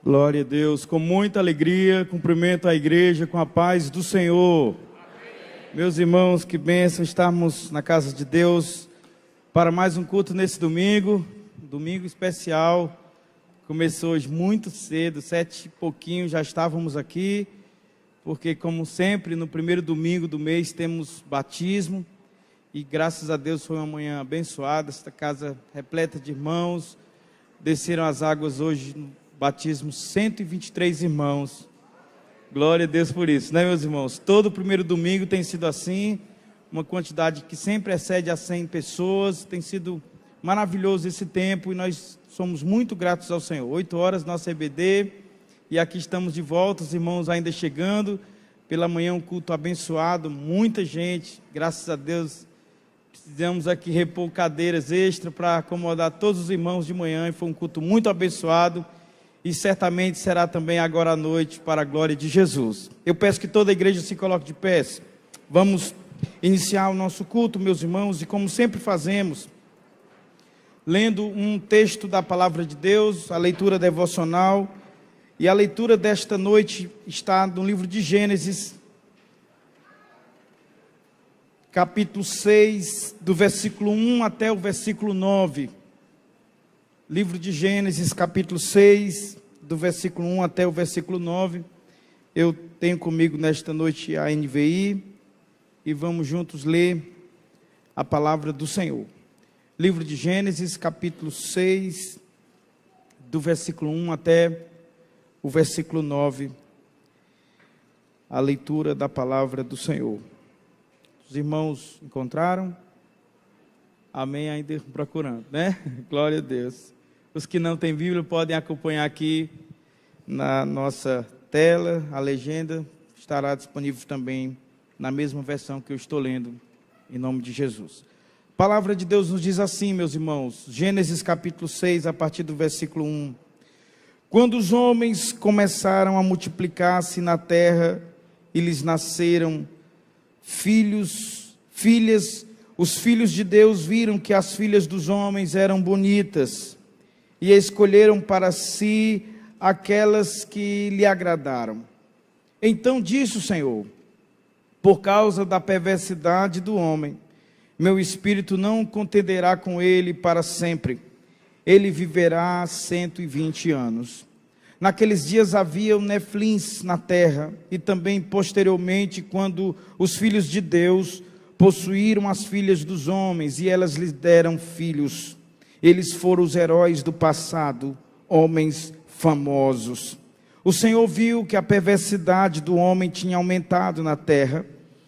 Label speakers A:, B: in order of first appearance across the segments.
A: Glória a Deus, com muita alegria, cumprimento a igreja com a paz do Senhor. Amém. Meus irmãos, que bênção estarmos na casa de Deus para mais um culto nesse domingo especial. Começou hoje muito cedo, 7 e pouquinho já estávamos aqui, porque como sempre no primeiro domingo do mês temos batismo e graças a Deus foi uma manhã abençoada, esta casa repleta de irmãos, desceram as águas hoje no batismo 123 irmãos, glória a Deus por isso, né meus irmãos? Todo primeiro domingo tem sido assim, uma quantidade que sempre excede a 100 pessoas, tem sido maravilhoso esse tempo e nós somos muito gratos ao Senhor. 8 horas nossa EBD e aqui estamos de volta, os irmãos ainda chegando, pela manhã um culto abençoado, muita gente, graças a Deus, precisamos aqui repor cadeiras extra para acomodar todos os irmãos de manhã e foi um culto muito abençoado. E certamente será também agora à noite para a glória de Jesus. Eu peço que toda a igreja se coloque de pé. Vamos iniciar o nosso culto, meus irmãos, e como sempre fazemos, lendo um texto da palavra de Deus, a leitura devocional. E a leitura desta noite está no livro de Gênesis, capítulo 6, do versículo 1 até o versículo 9. Livro de Gênesis, capítulo 6, do versículo 1 até o versículo 9. Eu tenho comigo nesta noite a NVI e vamos juntos ler a palavra do Senhor. Livro de Gênesis, capítulo 6, do versículo 1 até o versículo 9. A leitura da palavra do Senhor. Os irmãos encontraram? Amém, ainda procurando, né? Glória a Deus. Os que não têm Bíblia podem acompanhar aqui na nossa tela, a legenda estará disponível também na mesma versão que eu estou lendo, em nome de Jesus. A palavra de Deus nos diz assim, meus irmãos, Gênesis capítulo 6, a partir do versículo 1. Quando os homens começaram a multiplicar-se na terra e lhes nasceram filhos, filhas, os filhos de Deus viram que as filhas dos homens eram bonitas, e escolheram para si aquelas que lhe agradaram. Então disse o Senhor: por causa da perversidade do homem, meu espírito não contenderá com ele para sempre. Ele viverá 120 anos. Naqueles dias havia neflins na terra, e também posteriormente, quando os filhos de Deus possuíram as filhas dos homens, e elas lhes deram filhos. Eles foram os heróis do passado, homens famosos. O Senhor viu que a perversidade do homem tinha aumentado na terra,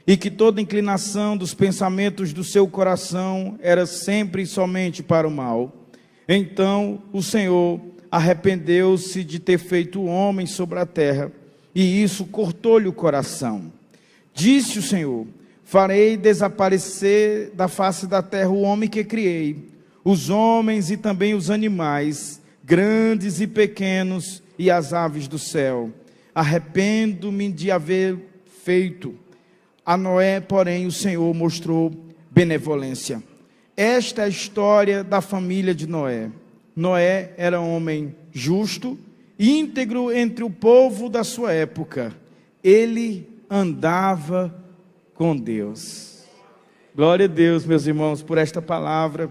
A: e que toda inclinação dos pensamentos do seu coração era sempre e somente para o mal. Então o Senhor arrependeu-se de ter feito o homem sobre a terra, e isso cortou-lhe o coração. Disse o Senhor: farei desaparecer da face da terra o homem que criei, os homens e também os animais, grandes e pequenos, e as aves do céu. Arrependo-me de haver feito. A Noé, porém, o Senhor mostrou benevolência. Esta é a história da família de Noé. Noé era um homem justo, íntegro entre o povo da sua época. Ele andava com Deus. Glória a Deus, meus irmãos, por esta palavra.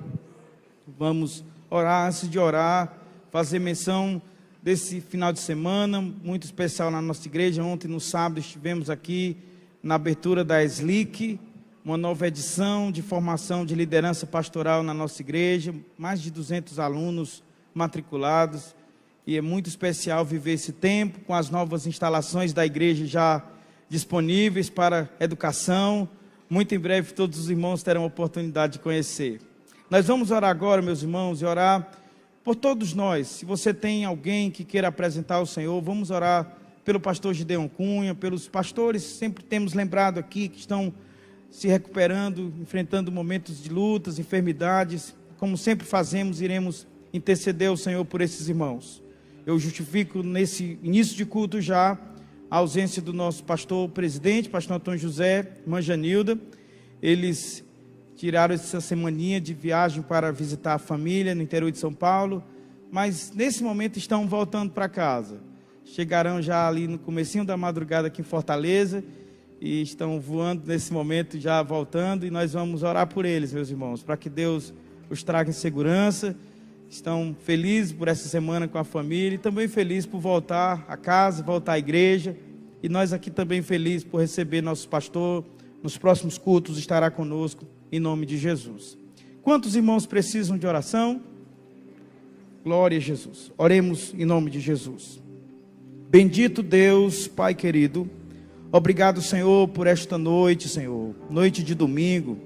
A: Vamos orar. Antes de orar, fazer menção desse final de semana muito especial na nossa igreja. Ontem, no sábado, estivemos aqui na abertura da SLIC, uma nova edição de formação de liderança pastoral na nossa igreja, mais de 200 alunos matriculados, e é muito especial viver esse tempo com as novas instalações da igreja já disponíveis para educação. Muito em breve todos os irmãos terão a oportunidade de conhecer. Nós vamos orar agora, meus irmãos, e orar por todos nós. Se você tem alguém que queira apresentar ao Senhor, vamos orar pelo pastor Gideon Cunha, pelos pastores, sempre temos lembrado aqui que estão se recuperando, enfrentando momentos de lutas, enfermidades. Como sempre fazemos, iremos interceder ao Senhor por esses irmãos. Eu justifico nesse início de culto já a ausência do nosso pastor presidente, pastor Antônio José, irmã Janilda. Eles tiraram essa semaninha de viagem para visitar a família no interior de São Paulo, mas nesse momento estão voltando para casa. chegarão já ali no comecinho da madrugada aqui em Fortaleza e estão voando nesse momento, já voltando, e nós vamos orar por eles, meus irmãos, para que Deus os traga em segurança. Estão felizes por essa semana com a família e também felizes por voltar a casa, voltar à igreja, e nós aqui também felizes por receber nosso pastor. Nos próximos cultos estará conosco, em nome de Jesus. Quantos irmãos precisam de oração? Glória a Jesus. Oremos em nome de Jesus. Bendito Deus, Pai querido, obrigado, Senhor, por esta noite, Senhor, noite de domingo.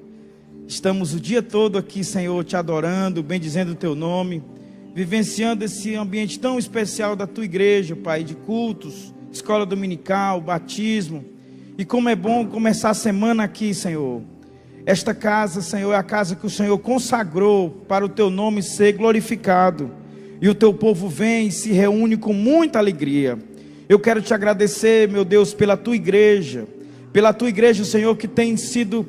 A: Estamos o dia todo aqui, Senhor, te adorando, bendizendo o teu nome, vivenciando esse ambiente tão especial da tua igreja, Pai, de cultos, escola dominical, batismo. E como é bom começar a semana aqui, Senhor. Esta casa, Senhor, é a casa que o Senhor consagrou para o teu nome ser glorificado. E o teu povo vem e se reúne com muita alegria. Eu quero te agradecer, meu Deus, pela tua igreja, Senhor, que tem sido,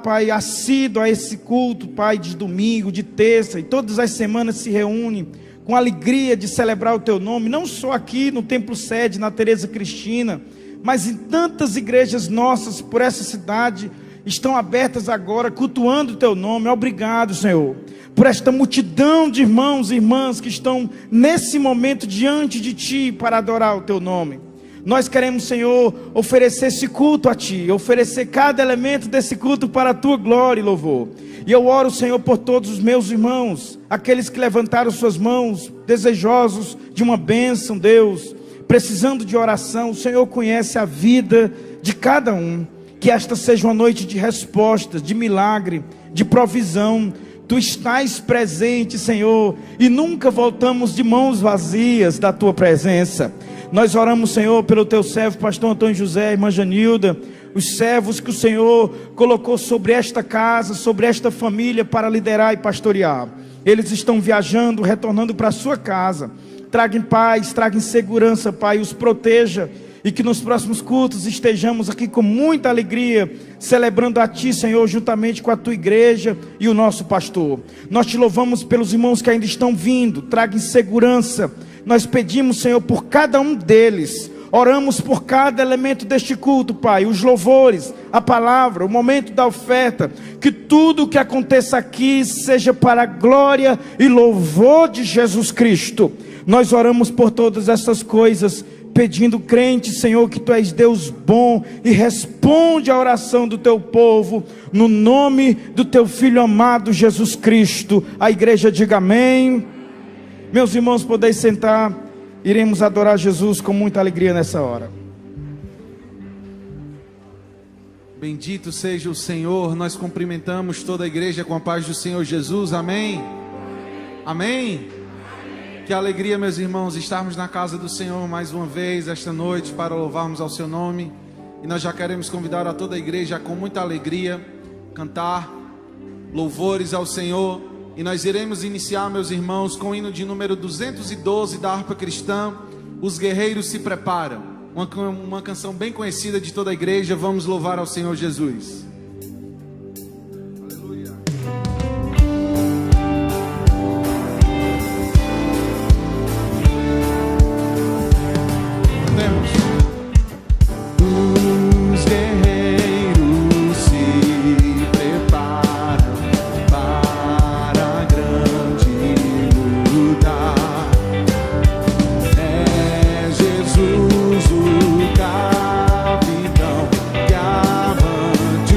A: Pai, assíduo a esse culto, Pai, de domingo, de terça, e todas as semanas se reúne com alegria de celebrar o teu nome, não só aqui no Templo Sede, na Tereza Cristina, mas em tantas igrejas nossas por essa cidade, estão abertas agora, cultuando o teu nome. Obrigado, Senhor, por esta multidão de irmãos e irmãs que estão nesse momento diante de Ti para adorar o Teu nome. Nós queremos, Senhor, oferecer esse culto a Ti, oferecer cada elemento desse culto para a Tua glória e louvor. E eu oro, Senhor, por todos os meus irmãos, aqueles que levantaram suas mãos, desejosos de uma bênção, Deus, precisando de oração. O Senhor conhece a vida de cada um. Que esta seja uma noite de respostas, de milagre, de provisão. Tu estás presente, Senhor, e nunca voltamos de mãos vazias da Tua presença. Nós oramos, Senhor, pelo Teu servo, pastor Antônio José, irmã Janilda, os servos que o Senhor colocou sobre esta casa, sobre esta família para liderar e pastorear. Eles estão viajando, retornando para a sua casa. Traga em paz, traga em segurança, Pai, os proteja. E que nos próximos cultos estejamos aqui com muita alegria, celebrando a Ti, Senhor, juntamente com a Tua igreja e o nosso pastor. Nós Te louvamos pelos irmãos que ainda estão vindo. Traga em segurança. Nós pedimos, Senhor, por cada um deles. Oramos por cada elemento deste culto, Pai. Os louvores, a palavra, o momento da oferta. Que tudo o que aconteça aqui seja para a glória e louvor de Jesus Cristo. Nós oramos por todas essas coisas, pedindo, crente, Senhor, que Tu és Deus bom e responde a oração do Teu povo, no nome do Teu Filho amado Jesus Cristo. A igreja diga amém. Meus irmãos, podeis sentar, iremos adorar Jesus com muita alegria nessa hora.
B: Bendito seja o Senhor. Nós cumprimentamos toda a igreja com a paz do Senhor Jesus, amém? Amém? Que alegria, meus irmãos, estarmos na casa do Senhor mais uma vez esta noite para louvarmos ao seu nome. E nós já queremos convidar a toda a igreja com muita alegria cantar louvores ao Senhor. E nós iremos iniciar, meus irmãos, com o hino de número 212 da harpa cristã, Os Guerreiros se Preparam. Uma canção bem conhecida de toda a igreja. Vamos louvar ao Senhor Jesus.
C: Jesus, o capitão que avante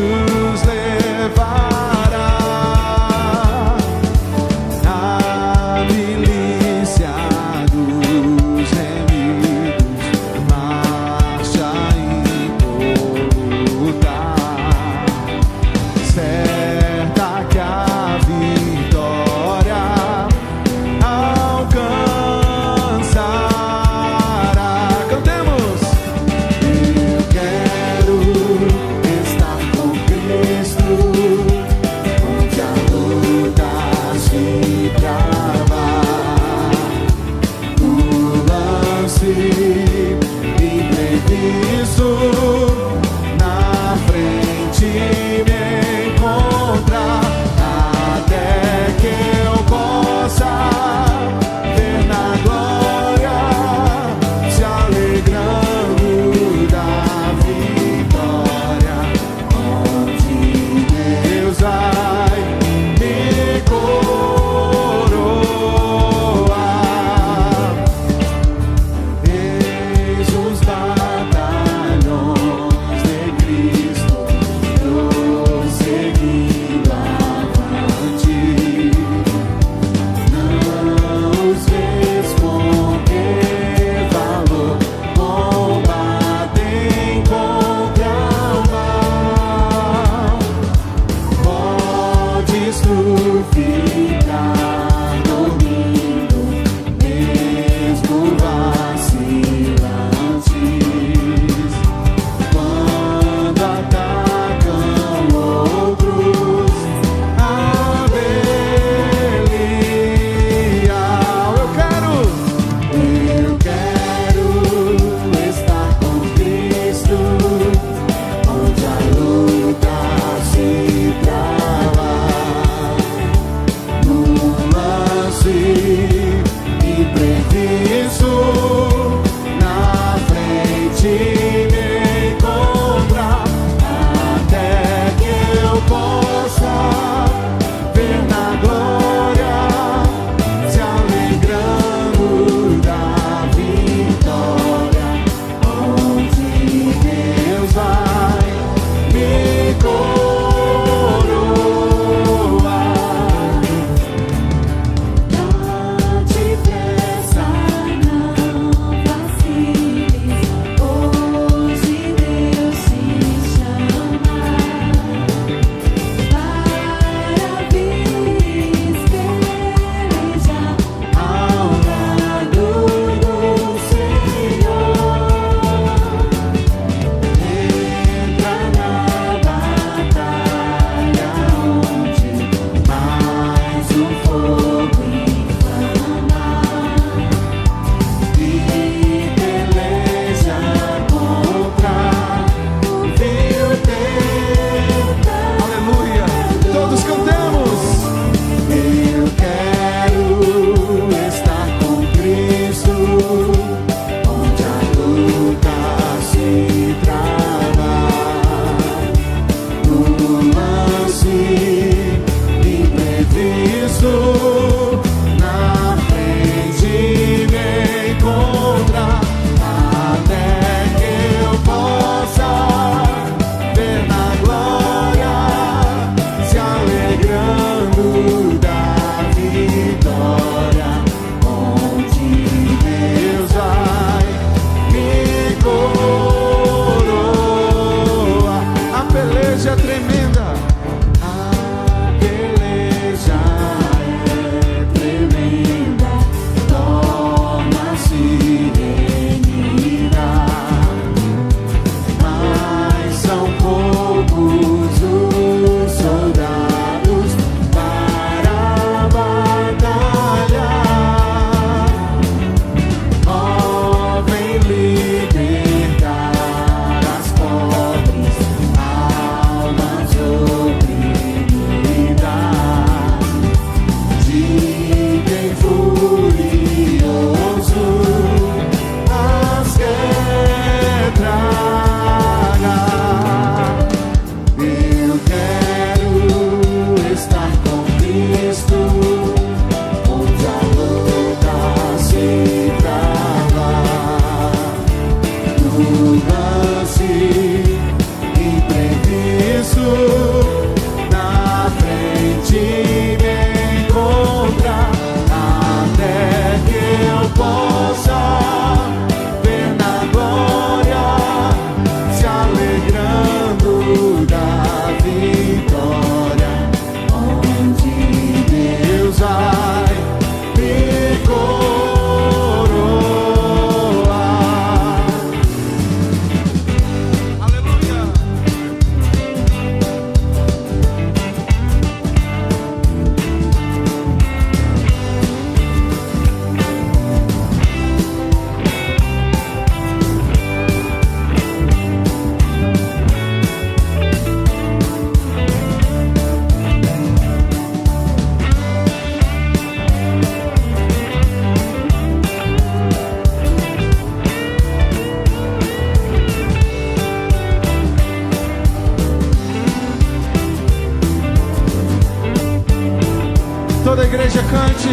B: toda a igreja cante: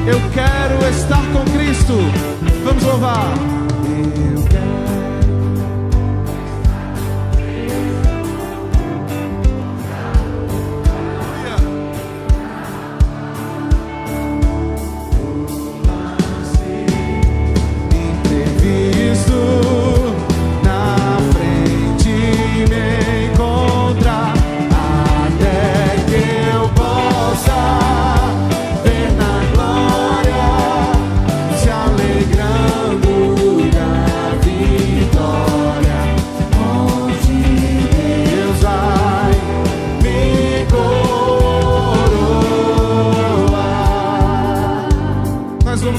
B: eu quero estar com Cristo. Vamos louvar. Eu quero.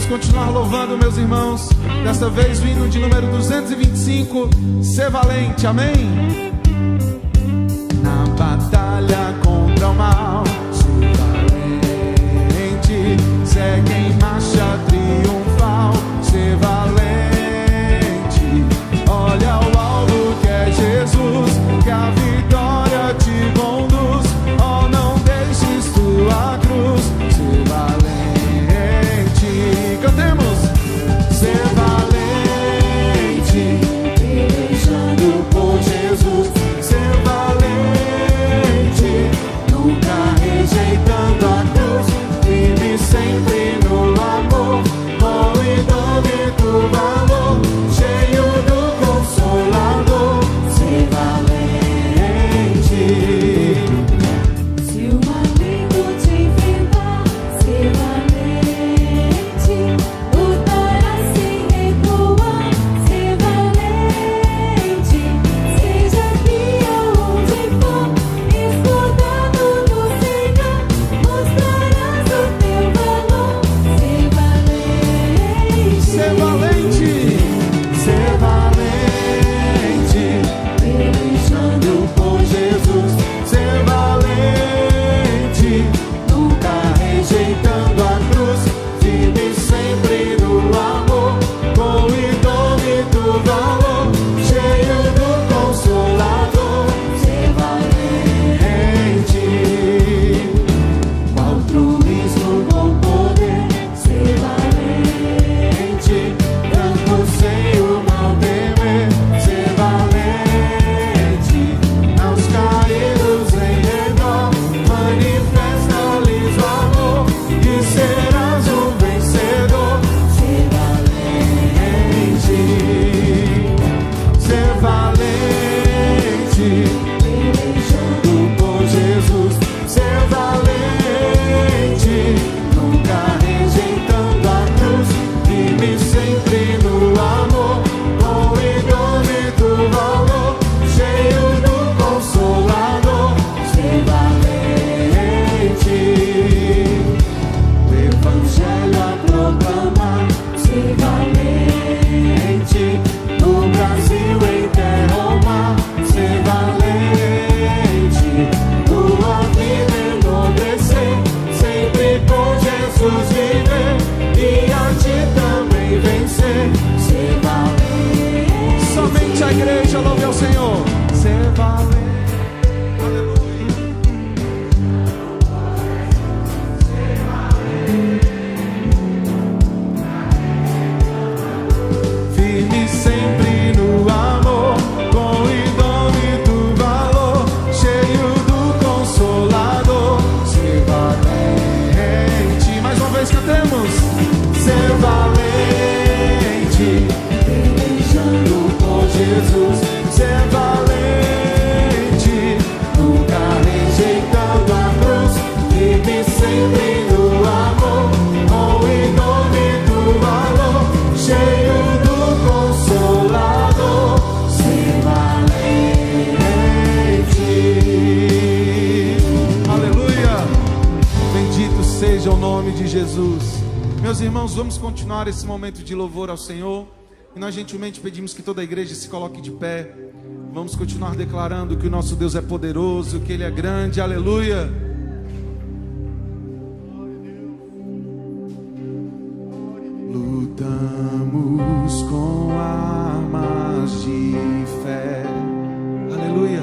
B: Continuar louvando, meus irmãos. Desta vez o hino de número 225, Ser Valente, amém? Na batalha contra o mal, ser valente, segue em marcha triunfal, ser valente. Olha o alvo que é Jesus, que a vitória te conduz. Oh, não deixes tua cruz, ser valente. Cantemos. Ser valente, pelejando por Jesus. Ser valente, nunca rejeitando a cruz. Vive sempre no amor, com infinito valor, cheio do Consolador. Ser valente. Se o maligno te enfrentar, ser valente. Lutar assim recuar, ser valente. Seja aqui aonde for, escudado no Senhor, mostrarás o teu valor. Ser valente. Ser valente. Ser valente, pelejando por Jesus. Ser valente, nunca rejeitando a cruz. Vive sempre no amor, com infinito valor, cheio do Consolador. Ser valente, contra o risco com poder. Ser valente, branco sem o mal temer. Ser valente, aos caídos em redor, manifesta-lhes o amor e serás um vencedor. Ser valente, ser valente, pelejando por Jesus. Ser valente, nunca rejeitando a cruz. Vive sempre no amor, com infinito valor, cheio do Consolador. Ser valente, o Evangelho a proclamar. Ser valente, no Brasil em terra ou mar. Ser valente, tua vida enobrecer, sempre com Jesus viver e a ti também vencer. Ser valente. Somente a igreja louve ao Senhor. Ser valente. Aleluia. Firme sempre no amor, com infinito valor, cheio do Consolador. Ser valente. Mais uma vez cantemos. Ser valente, pelejando por Jesus. Ser valente, nunca rejeitando a cruz. Vive sempre no amor, com infinito valor, cheio do Consolador. Ser valente. Aleluia. Bendito seja o nome de Jesus. Meus irmãos, vamos continuar esse momento de louvor ao Senhor. E nós gentilmente pedimos que toda a igreja se coloque de pé. Vamos continuar declarando que o nosso Deus é poderoso, que Ele é grande. Aleluia. Lutamos com armas de fé. Aleluia.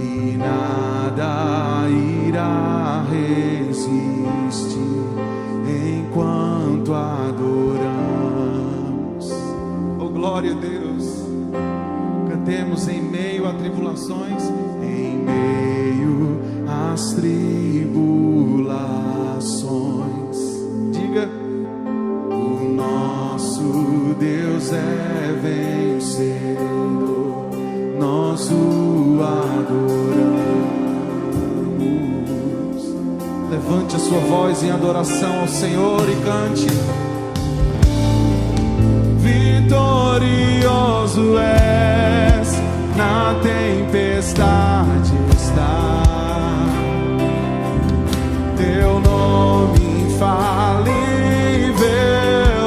B: E nada irá resistir. existe enquanto adoramos. Oh, glória a Deus. Cantemos em meio a tribulações, em meio às tribulações. Diga: o nosso Deus é vencedor, nós o adoramos. Levante a sua voz em adoração ao Senhor e cante: vitorioso és, na tempestade está teu nome infalível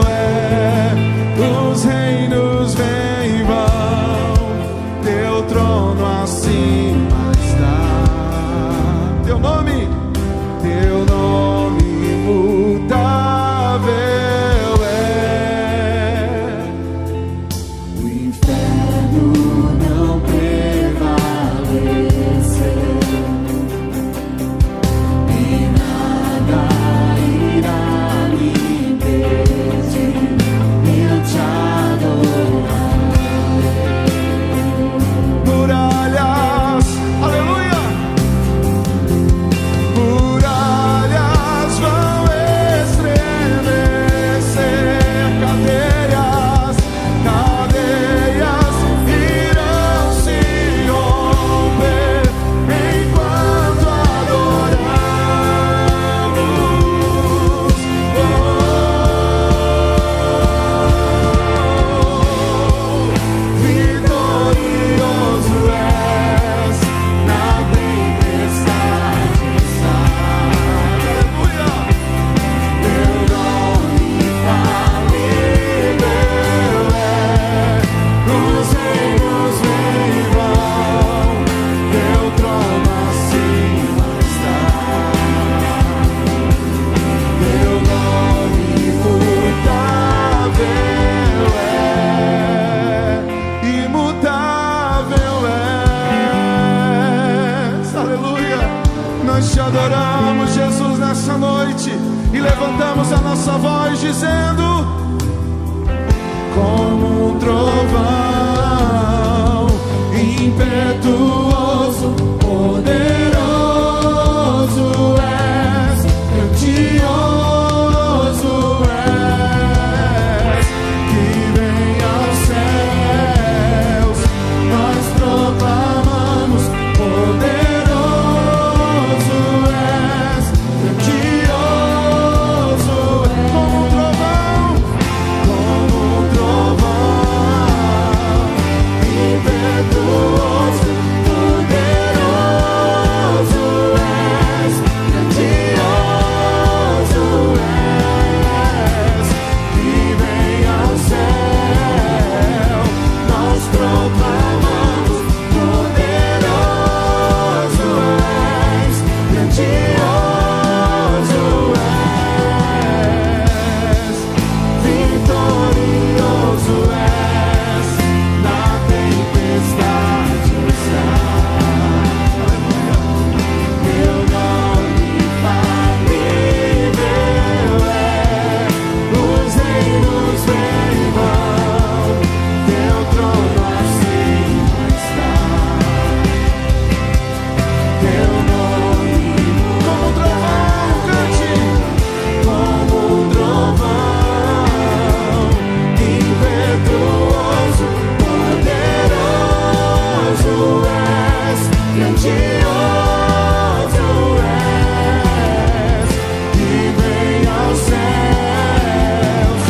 B: é. Os reinos vêm e vão, teu trono acima está. Teu nome imutável é. O inferno não prevaleceu e nada irá me impedir de eu te adorar. Muralhas, aleluia! Muralhas vão estremecer, cadeias irão se romper enquanto adoramos. Vitorioso és, na tempestade está. Aleluia! Teu nome infalível é. Os reinos vêm e vão, teu trono acima está. Teu nome imutável és. Aleluia! Nós te adoramos, Jesus, nessa noite e levantamos a nossa voz dizendo: como um trovão impetuoso, poderoso és, grandioso és, que vem aos céus, nós proclamamos: poderoso és, grandioso és, como um trovão impetuoso, poderoso és, grandioso és, que vem ao céu, nós proclamamos: poderoso és, grandioso és, vitorioso és, na tempestade está. Teu nome infalível é. Os reinos vêm e vão, teu trono acima está. Teu nome como um trovão, cante, como um trovão impetuoso, poderoso és, grandioso és, que vem aos céus,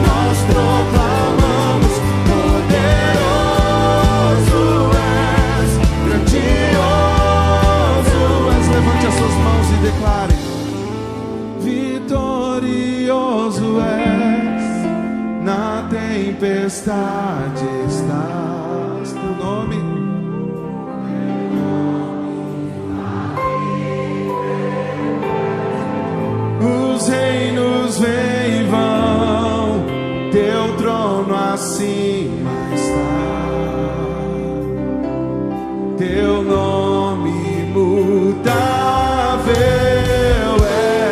B: nós proclamamos: poderoso és, grandioso és. Levante as suas mãos e declare: vitorioso és, na tempestade estás. Teu nome os reinos vêm e vão, teu trono acima está. Teu nome imutável é.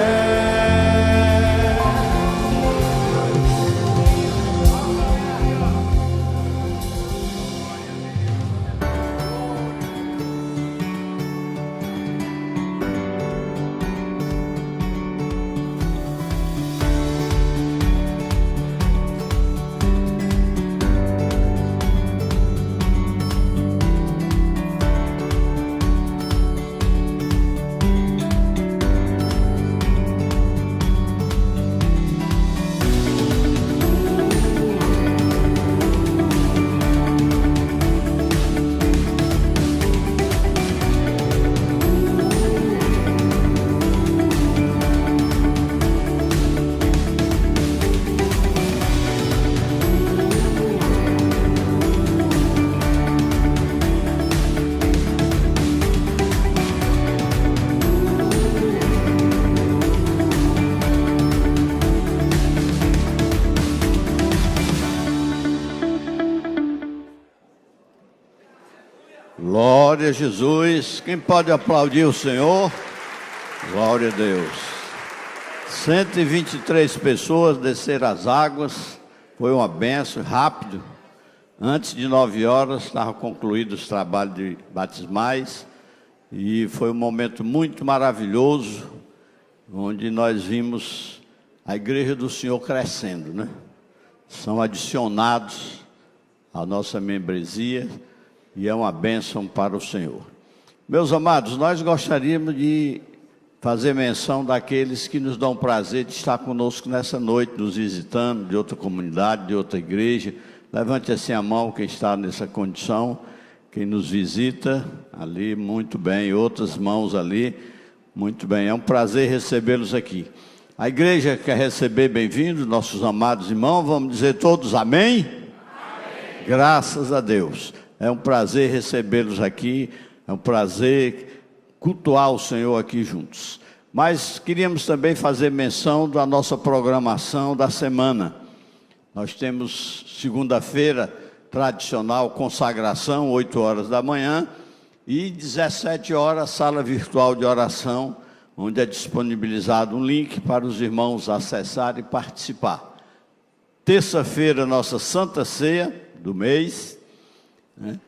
C: Glória a Jesus. Quem pode aplaudir o Senhor? Glória a Deus. 123 pessoas desceram as águas. Foi uma bênção, rápido. Antes de 9 horas estavam concluídos os trabalhos de batismais. E foi um momento muito maravilhoso, onde nós vimos a igreja do Senhor crescendo, né? São adicionados à nossa membresia e é uma bênção para o Senhor. Meus amados, nós gostaríamos de fazer menção daqueles que nos dão prazer de estar conosco nessa noite, nos visitando, de outra comunidade, de outra igreja. Levante assim a mão quem está nessa condição, quem nos visita ali, muito bem, outras mãos ali, muito bem, é um prazer recebê-los aqui. A igreja quer receber bem-vindos, nossos amados irmãos, vamos dizer todos amém? Amém. Graças a Deus, é um prazer recebê-los aqui, é um prazer cultuar o Senhor aqui juntos. Mas queríamos também fazer menção da nossa programação da semana. Nós temos segunda-feira, tradicional consagração, 8 horas da manhã, e 17 horas, sala virtual de oração, onde é disponibilizado um link para os irmãos acessarem e participar. Terça-feira, nossa Santa Ceia do mês, né?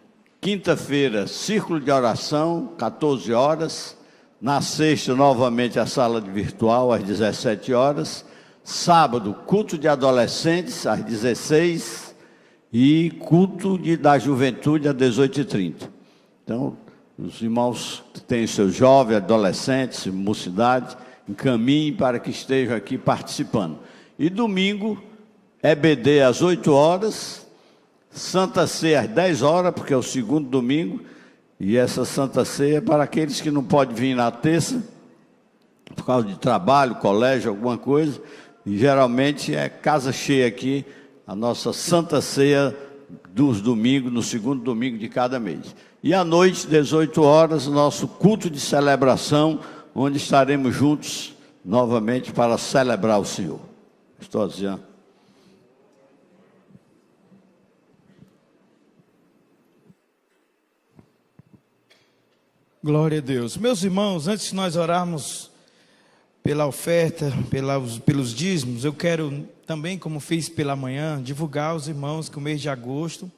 C: Quinta-feira, círculo de oração, 14 horas. Na sexta, novamente, a sala virtual, às 17 horas. Sábado, culto de adolescentes, às 16. E culto da juventude, às 18h30. Então, os irmãos que têm seus jovens, adolescentes, mocidade, encaminhem para que estejam aqui participando. E domingo, EBD às 8 horas. Santa Ceia às 10 horas, porque é o segundo domingo, e essa Santa Ceia é para aqueles que não podem vir na terça, por causa de trabalho, colégio, alguma coisa, e geralmente é casa cheia aqui, a nossa Santa Ceia dos domingos, no segundo domingo de cada mês. E à noite, 18 horas, nosso culto de celebração, onde estaremos juntos novamente para celebrar o Senhor. Estou dizendo.
A: Glória a Deus. Meus irmãos, antes de nós orarmos pela oferta, pelos dízimos, eu quero também, como fiz pela manhã, divulgar aos irmãos que o mês de agosto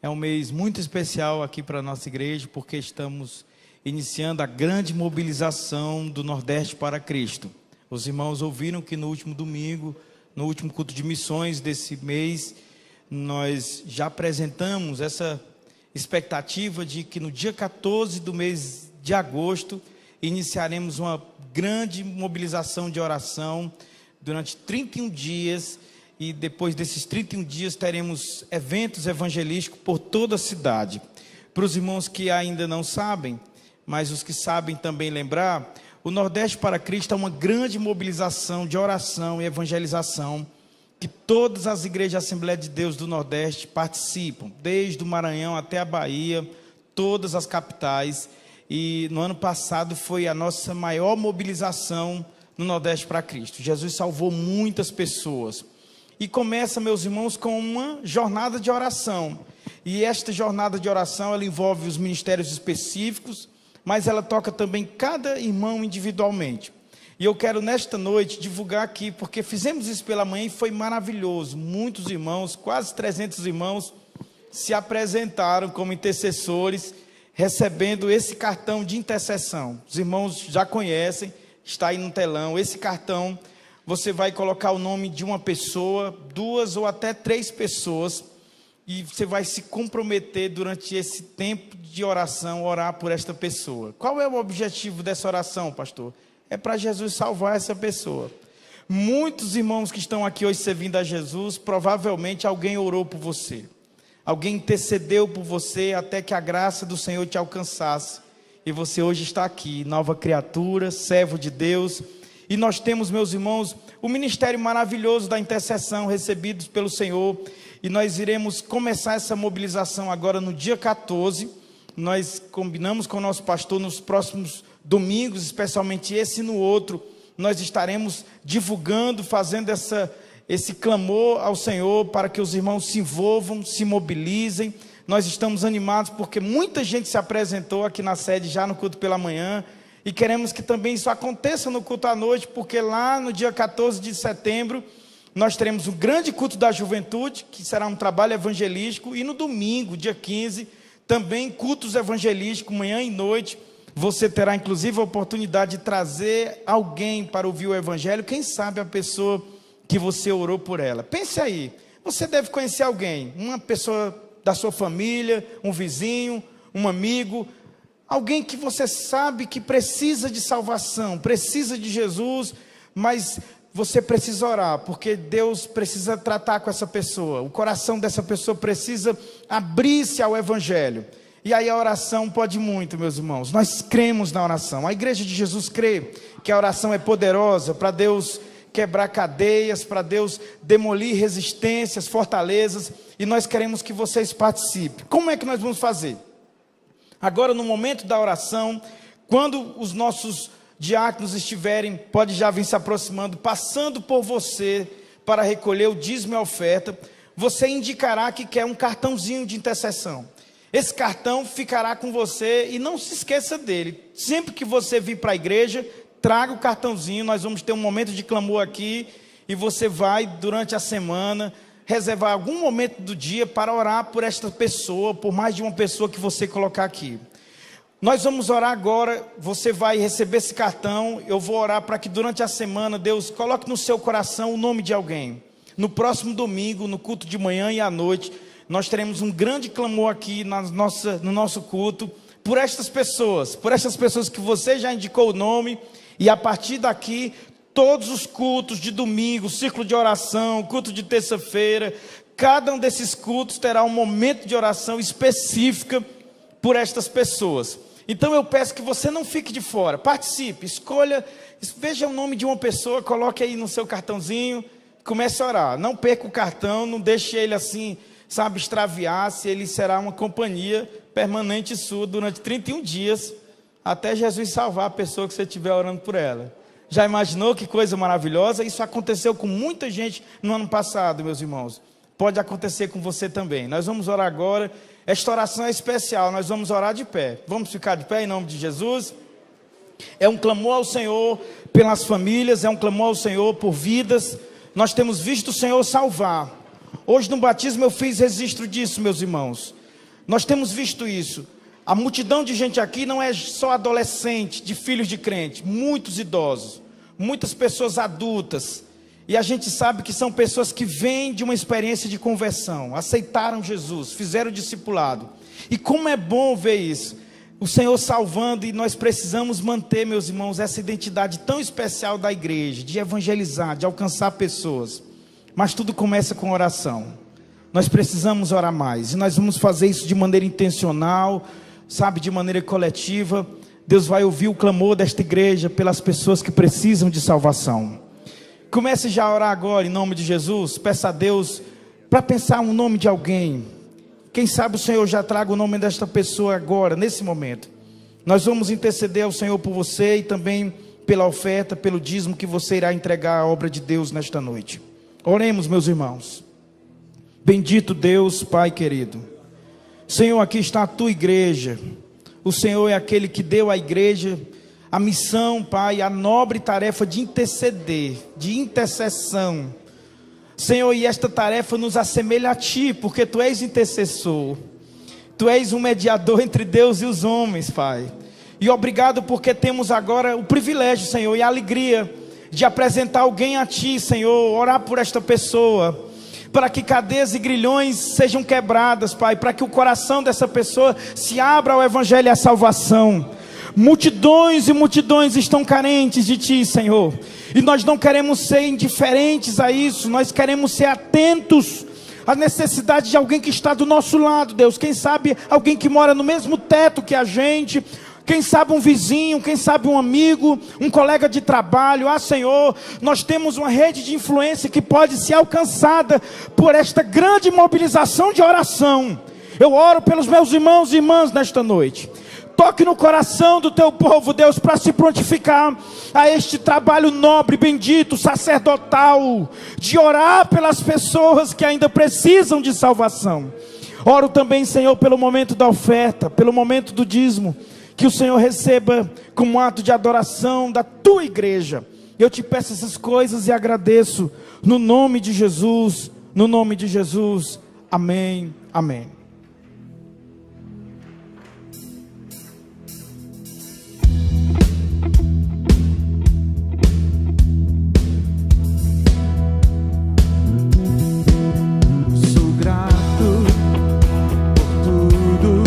A: é um mês muito especial aqui para a nossa igreja, porque estamos iniciando a grande mobilização do Nordeste para Cristo. Os irmãos ouviram que no último domingo, no último culto de missões desse mês, nós já apresentamos essa expectativa de que no dia 14 do mês de agosto iniciaremos uma grande mobilização de oração durante 31 dias, e depois desses 31 dias teremos eventos evangelísticos por toda a cidade. Para os irmãos que ainda não sabem, mas os que sabem também lembrar, o Nordeste para Cristo é uma grande mobilização de oração e evangelização, que todas as igrejas da Assembleia de Deus do Nordeste participam, desde o Maranhão até a Bahia, todas as capitais, e no ano passado foi a nossa maior mobilização no Nordeste para Cristo. Jesus salvou muitas pessoas. E começa, meus irmãos, com uma jornada de oração. E esta jornada de oração, ela envolve os ministérios específicos, mas ela toca também cada irmão individualmente. E eu quero nesta noite divulgar aqui, porque fizemos isso pela manhã e foi maravilhoso. Muitos irmãos, quase 300 irmãos, se apresentaram como intercessores, recebendo esse cartão de intercessão. Os irmãos já conhecem, está aí no telão. Esse cartão, você vai colocar o nome de uma pessoa, 2 ou até 3 pessoas, e você vai se comprometer durante esse tempo de oração, orar por esta pessoa. Qual é o objetivo dessa oração, pastor? É para Jesus salvar essa pessoa. Muitos irmãos que estão aqui hoje servindo a Jesus, provavelmente alguém orou por você. Alguém intercedeu por você até que a graça do Senhor te alcançasse. E você hoje está aqui, nova criatura, servo de Deus. E nós temos, meus irmãos, o ministério maravilhoso da intercessão recebidos pelo Senhor. E nós iremos começar essa mobilização agora no dia 14. Nós combinamos com o nosso pastor nos próximos domingos, especialmente esse e no outro. Nós estaremos divulgando, fazendo esse clamor ao Senhor para que os irmãos se envolvam, se mobilizem. Nós estamos animados porque muita gente se apresentou aqui na sede já no culto pela manhã. E queremos que também isso aconteça no culto à noite, porque lá no dia 14 de setembro, nós teremos um grande culto da juventude, que será um trabalho evangelístico. E no domingo, dia 15, também cultos evangelísticos, manhã e noite. Você terá inclusive a oportunidade de trazer alguém para ouvir o evangelho. Quem sabe a pessoa que você orou por ela. Pense aí, você deve conhecer alguém, uma pessoa da sua família, um vizinho, um amigo, alguém que você sabe que precisa de salvação, precisa de Jesus, mas você precisa orar, porque Deus precisa tratar com essa pessoa, o coração dessa pessoa precisa abrir-se ao evangelho. E aí a oração pode muito, meus irmãos. Nós cremos na oração. A igreja de Jesus crê que a oração é poderosa para Deus quebrar cadeias, para Deus demolir resistências, fortalezas. E nós queremos que vocês participem. Como é que nós vamos fazer? Agora, no momento da oração, quando os nossos diáconos estiverem, pode já vir se aproximando, passando por você para recolher o dízimo e a oferta, você indicará que quer um cartãozinho de intercessão. Esse cartão ficará com você e não se esqueça dele. Sempre que você vir para a igreja, traga o cartãozinho. Nós vamos ter um momento de clamor aqui e você vai, durante a semana, reservar algum momento do dia para orar por esta pessoa, por mais de uma pessoa que você colocar aqui. Nós vamos orar agora, você vai receber esse cartão, eu vou orar para que durante a semana Deus coloque no seu coração o nome de alguém. No próximo domingo, no culto de manhã e à noite, nós teremos um grande clamor aqui no nosso culto, por estas pessoas que você já indicou o nome, e a partir daqui, todos os cultos de domingo, círculo de oração, culto de terça-feira, cada um desses cultos terá um momento de oração específica por estas pessoas. Então eu peço que você não fique de fora, participe, escolha, veja o nome de uma pessoa, coloque aí no seu cartãozinho, comece a orar, não perca o cartão, não deixe ele assim, sabe, extraviar-se, ele será uma companhia permanente sua durante 31 dias, até Jesus salvar a pessoa que você estiver orando por ela. Já imaginou que coisa maravilhosa? Isso aconteceu com muita gente no ano passado, meus irmãos. Pode acontecer com você também. Nós vamos orar agora. Esta oração é especial, nós vamos orar de pé. Vamos ficar de pé em nome de Jesus. É um clamor ao Senhor pelas famílias, é um clamor ao Senhor por vidas. Nós temos visto o Senhor salvar. Hoje no batismo eu fiz registro disso, meus irmãos. Nós temos visto isso. A multidão de gente aqui não é só adolescente, de filhos de crente, muitos idosos, muitas pessoas adultas. E a gente sabe que são pessoas que vêm de uma experiência de conversão, aceitaram Jesus, fizeram discipulado. E como é bom ver isso, o Senhor salvando, e nós precisamos manter, meus irmãos, essa identidade tão especial da igreja, de evangelizar, de alcançar pessoas. Mas tudo começa com oração. Nós precisamos orar mais, e nós vamos fazer isso de maneira intencional, sabe, de maneira coletiva. Deus vai ouvir o clamor desta igreja pelas pessoas que precisam de salvação. Comece já a orar agora em nome de Jesus. Peça a Deus para pensar um nome de alguém. Quem sabe o Senhor já traga o nome desta pessoa agora, nesse momento. Nós vamos interceder ao Senhor por você e também pela oferta, pelo dízimo que você irá entregar à obra de Deus nesta noite. Oremos, meus irmãos. Bendito Deus, Pai querido. Senhor, aqui está a tua igreja. O Senhor é aquele que deu à igreja a missão, Pai, a nobre tarefa de interceder, de intercessão. Senhor, e esta tarefa nos assemelha a Ti, porque Tu és intercessor. Tu és um mediador entre Deus e os homens, Pai. E obrigado porque temos agora o privilégio, Senhor, e a alegria de apresentar alguém a Ti, Senhor, orar por esta pessoa, para que cadeias e grilhões sejam quebradas, Pai, para que o coração dessa pessoa se abra ao Evangelho e à salvação. Multidões e multidões estão carentes de Ti, Senhor, e nós não queremos ser indiferentes a isso, nós queremos ser atentos à necessidade de alguém que está do nosso lado, Deus. Quem sabe alguém que mora no mesmo teto que a gente, quem sabe um vizinho, quem sabe um amigo, um colega de trabalho. Senhor, nós temos uma rede de influência que pode ser alcançada por esta grande mobilização de oração. Eu oro pelos meus irmãos e irmãs nesta noite. Toque no coração do Teu povo, Deus, para se prontificar a este trabalho nobre, bendito, sacerdotal, de orar pelas pessoas que ainda precisam de salvação. Oro também, Senhor, pelo momento da oferta, pelo momento do dízimo, que o Senhor receba como ato de adoração da tua igreja. Eu te peço essas coisas e agradeço no nome de Jesus, no nome de Jesus. Amém, amém.
B: Sou grato por tudo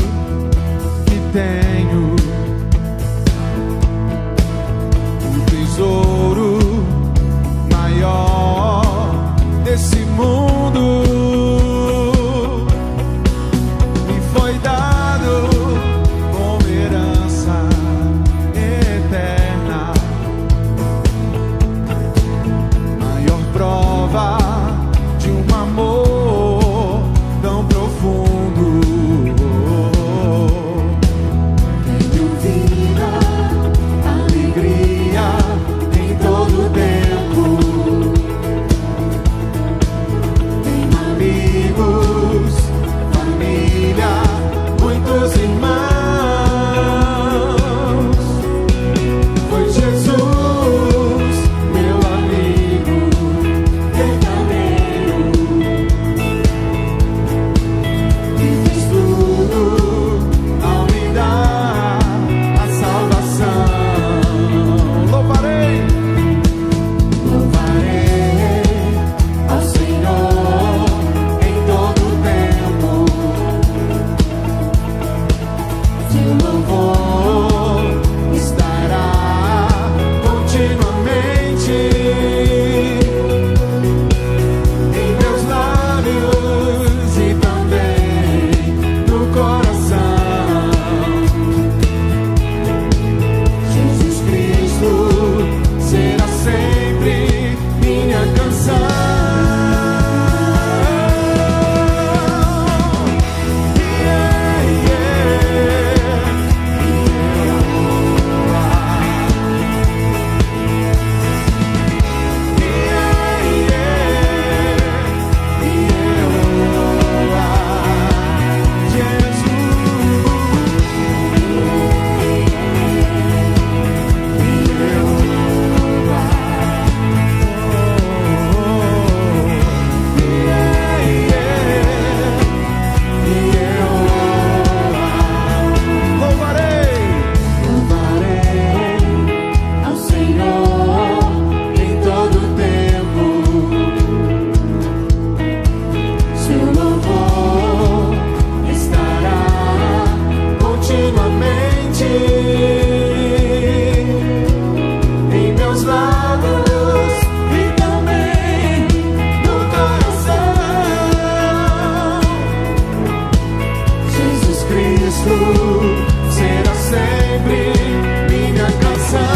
B: que tenho, o tesouro maior desse mundo me foi dado como herança eterna, maior prova de um amor tão profundo. Tenho vida, alegria em todo tempo. Tenho amigos, família, muitos irmãos. Foi Jesus, meu amigo verdadeiro, que fez tudo ao me dar a salvação. Louvarei ao Senhor em todo tempo. Seu louvor estará continuamente em meus lábios e também no coração. Jesus Cristo será sempre minha canção. Ao Senhor em todo tempo. Seu louvor estará continuamente em meus lábios e também no coração. Jesus Cristo será sempre minha canção.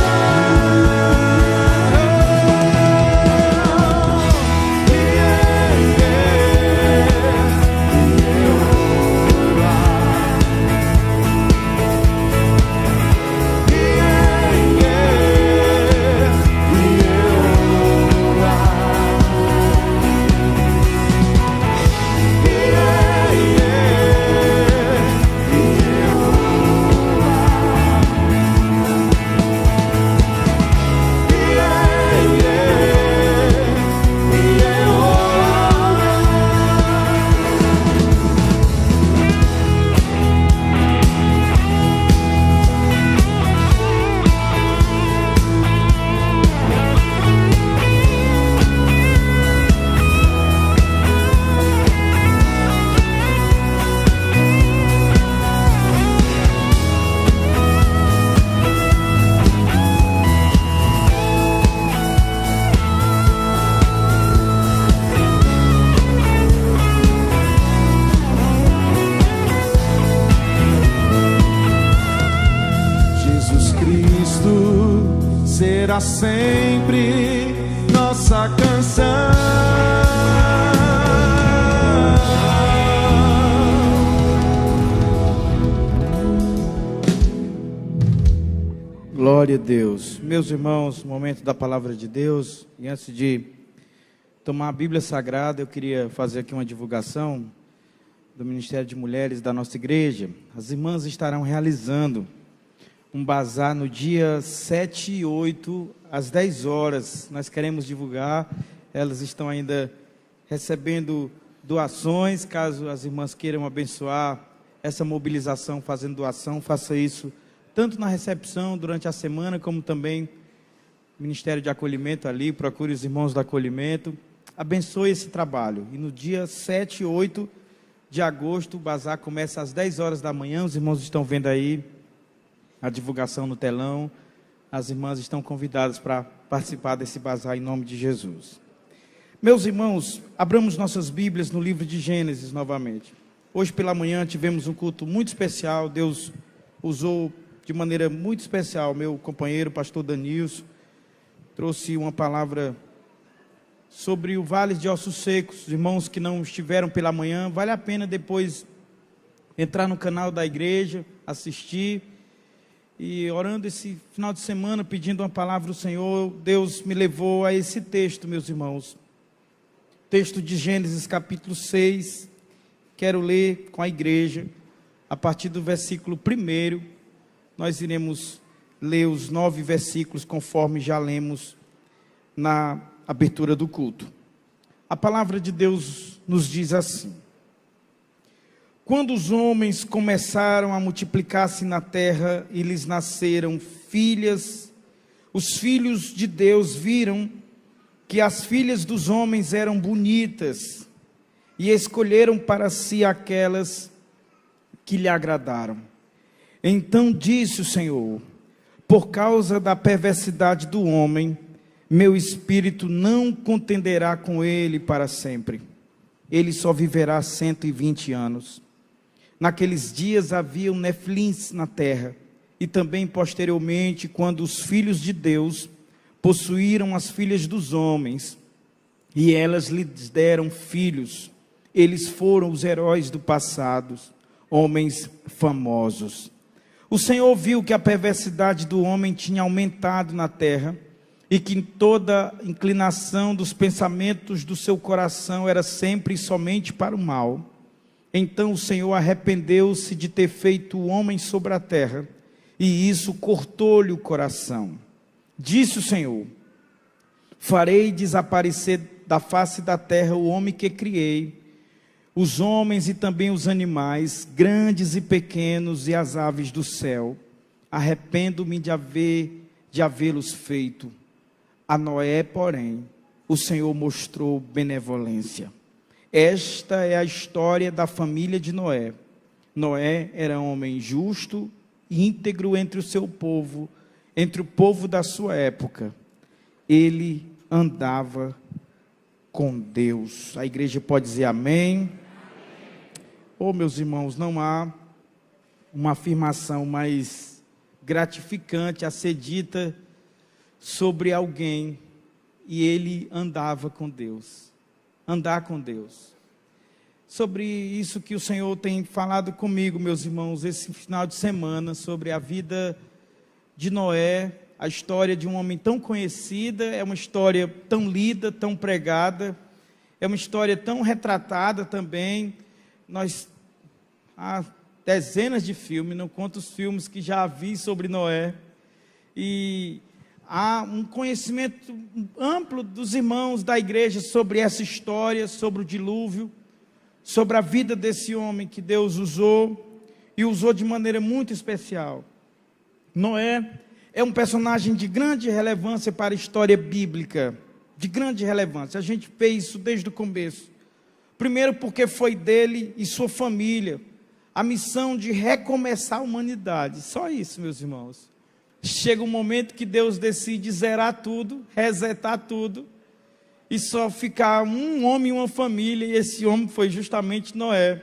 B: Jesus Cristo será sempre nossa canção.
A: Glória a Deus. Meus irmãos, momento da palavra de Deus. E antes de tomar a Bíblia Sagrada, eu queria fazer aqui uma divulgação do Ministério de Mulheres da nossa igreja, as irmãs estarão realizando um bazar no dia 7 e 8, às 10 horas. Nós queremos divulgar, elas estão ainda recebendo doações. Caso as irmãs queiram abençoar essa mobilização fazendo doação, faça isso tanto na recepção durante a semana, como também Ministério de Acolhimento ali, procure os irmãos do acolhimento, abençoe esse trabalho. E no dia 7 e 8 de agosto, o bazar começa às 10 horas da manhã, os irmãos estão vendo aí a divulgação no telão, as irmãs estão convidadas para participar desse bazar em nome de Jesus. Meus irmãos, abramos nossas Bíblias no livro de Gênesis novamente. Hoje pela manhã tivemos um culto muito especial, Deus usou de maneira muito especial meu companheiro, pastor Danilson, trouxe uma palavra sobre o Vale de Ossos Secos. Os irmãos que não estiveram pela manhã, vale a pena depois entrar no canal da igreja, assistir. E orando esse final de semana, pedindo uma palavra do Senhor, Deus me levou a esse texto, meus irmãos. Texto de Gênesis capítulo 6, quero ler com a igreja, a partir do versículo 1, nós iremos ler os 9 versículos, conforme já lemos na abertura do culto. A palavra de Deus nos diz assim: quando os homens começaram a multiplicar-se na terra e lhes nasceram filhas, os filhos de Deus viram que as filhas dos homens eram bonitas e escolheram para si aquelas que lhe agradaram. Então disse o Senhor: por causa da perversidade do homem, meu espírito não contenderá com ele para sempre. Ele só viverá 120 anos. Naqueles dias havia nefilins na terra, e também posteriormente, quando os filhos de Deus possuíram as filhas dos homens, e elas lhes deram filhos. Eles foram os heróis do passado, homens famosos. O Senhor viu que a perversidade do homem tinha aumentado na terra, e que toda inclinação dos pensamentos do seu coração era sempre e somente para o mal. Então o Senhor arrependeu-se de ter feito o homem sobre a terra, e isso cortou-lhe o coração. Disse o Senhor: farei desaparecer da face da terra o homem que criei, os homens e também os animais, grandes e pequenos, e as aves do céu. Arrependo-me de havê-los feito. A Noé, porém, o Senhor mostrou benevolência. Esta é a história da família de Noé. Noé era um homem justo e íntegro entre o seu povo, entre o povo da sua época. Ele andava com Deus. A igreja pode dizer amém? Oh, meus irmãos, não há uma afirmação mais gratificante a ser dita sobre alguém, e ele andava com Deus. Andar com Deus. Sobre isso que o Senhor tem falado comigo, meus irmãos, esse final de semana, sobre a vida de Noé, a história de um homem tão conhecida, é uma história tão lida, tão pregada, é uma história tão retratada também. Há dezenas de filmes, não conto os filmes que já vi sobre Noé, e há um conhecimento amplo dos irmãos da igreja sobre essa história, sobre o dilúvio, sobre a vida desse homem que Deus usou, e usou de maneira muito especial. Noé é um personagem de grande relevância para a história bíblica, de grande relevância. A gente vê isso desde o começo. Primeiro porque foi dele e sua família a missão de recomeçar a humanidade. Só isso, meus irmãos. Chega um momento que Deus decide zerar tudo, resetar tudo, e só ficar um homem e uma família, e esse homem foi justamente Noé.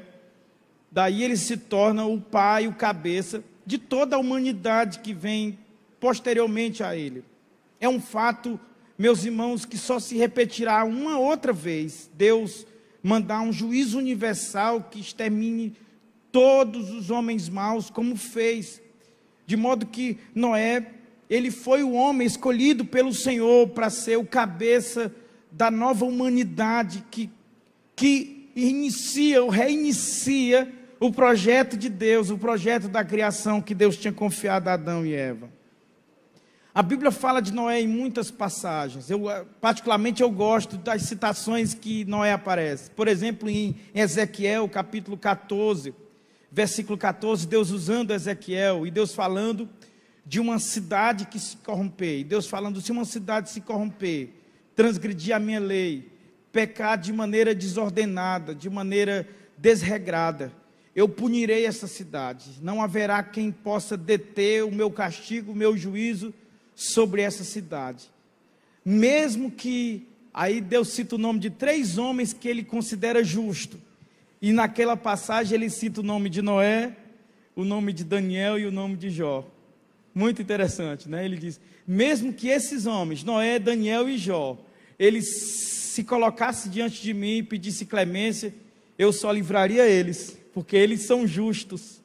A: Daí ele se torna o pai, o cabeça de toda a humanidade que vem posteriormente a ele. É um fato, meus irmãos, que só se repetirá uma outra vez. Deus mandar um juízo universal que extermine todos os homens maus, como fez. De modo que Noé, ele foi o homem escolhido pelo Senhor para ser o cabeça da nova humanidade que inicia ou reinicia o projeto de Deus, o projeto da criação que Deus tinha confiado a Adão e Eva. A Bíblia fala de Noé em muitas passagens. Particularmente eu gosto das citações que Noé aparece. Por exemplo, em Ezequiel, capítulo 14, versículo 14, Deus usando Ezequiel e Deus falando de uma cidade que se corromper. E Deus falando, se uma cidade se corromper, transgredir a minha lei, pecar de maneira desordenada, de maneira desregrada, eu punirei essa cidade. Não haverá quem possa deter o meu castigo, o meu juízo sobre essa cidade. Mesmo que, aí Deus cita o nome de 3 homens que ele considera justo. E naquela passagem ele cita o nome de Noé, o nome de Daniel e o nome de Jó. Muito interessante, né? Ele diz, mesmo que esses homens, Noé, Daniel e Jó, eles se colocassem diante de mim e pedissem clemência, eu só livraria eles, porque eles são justos.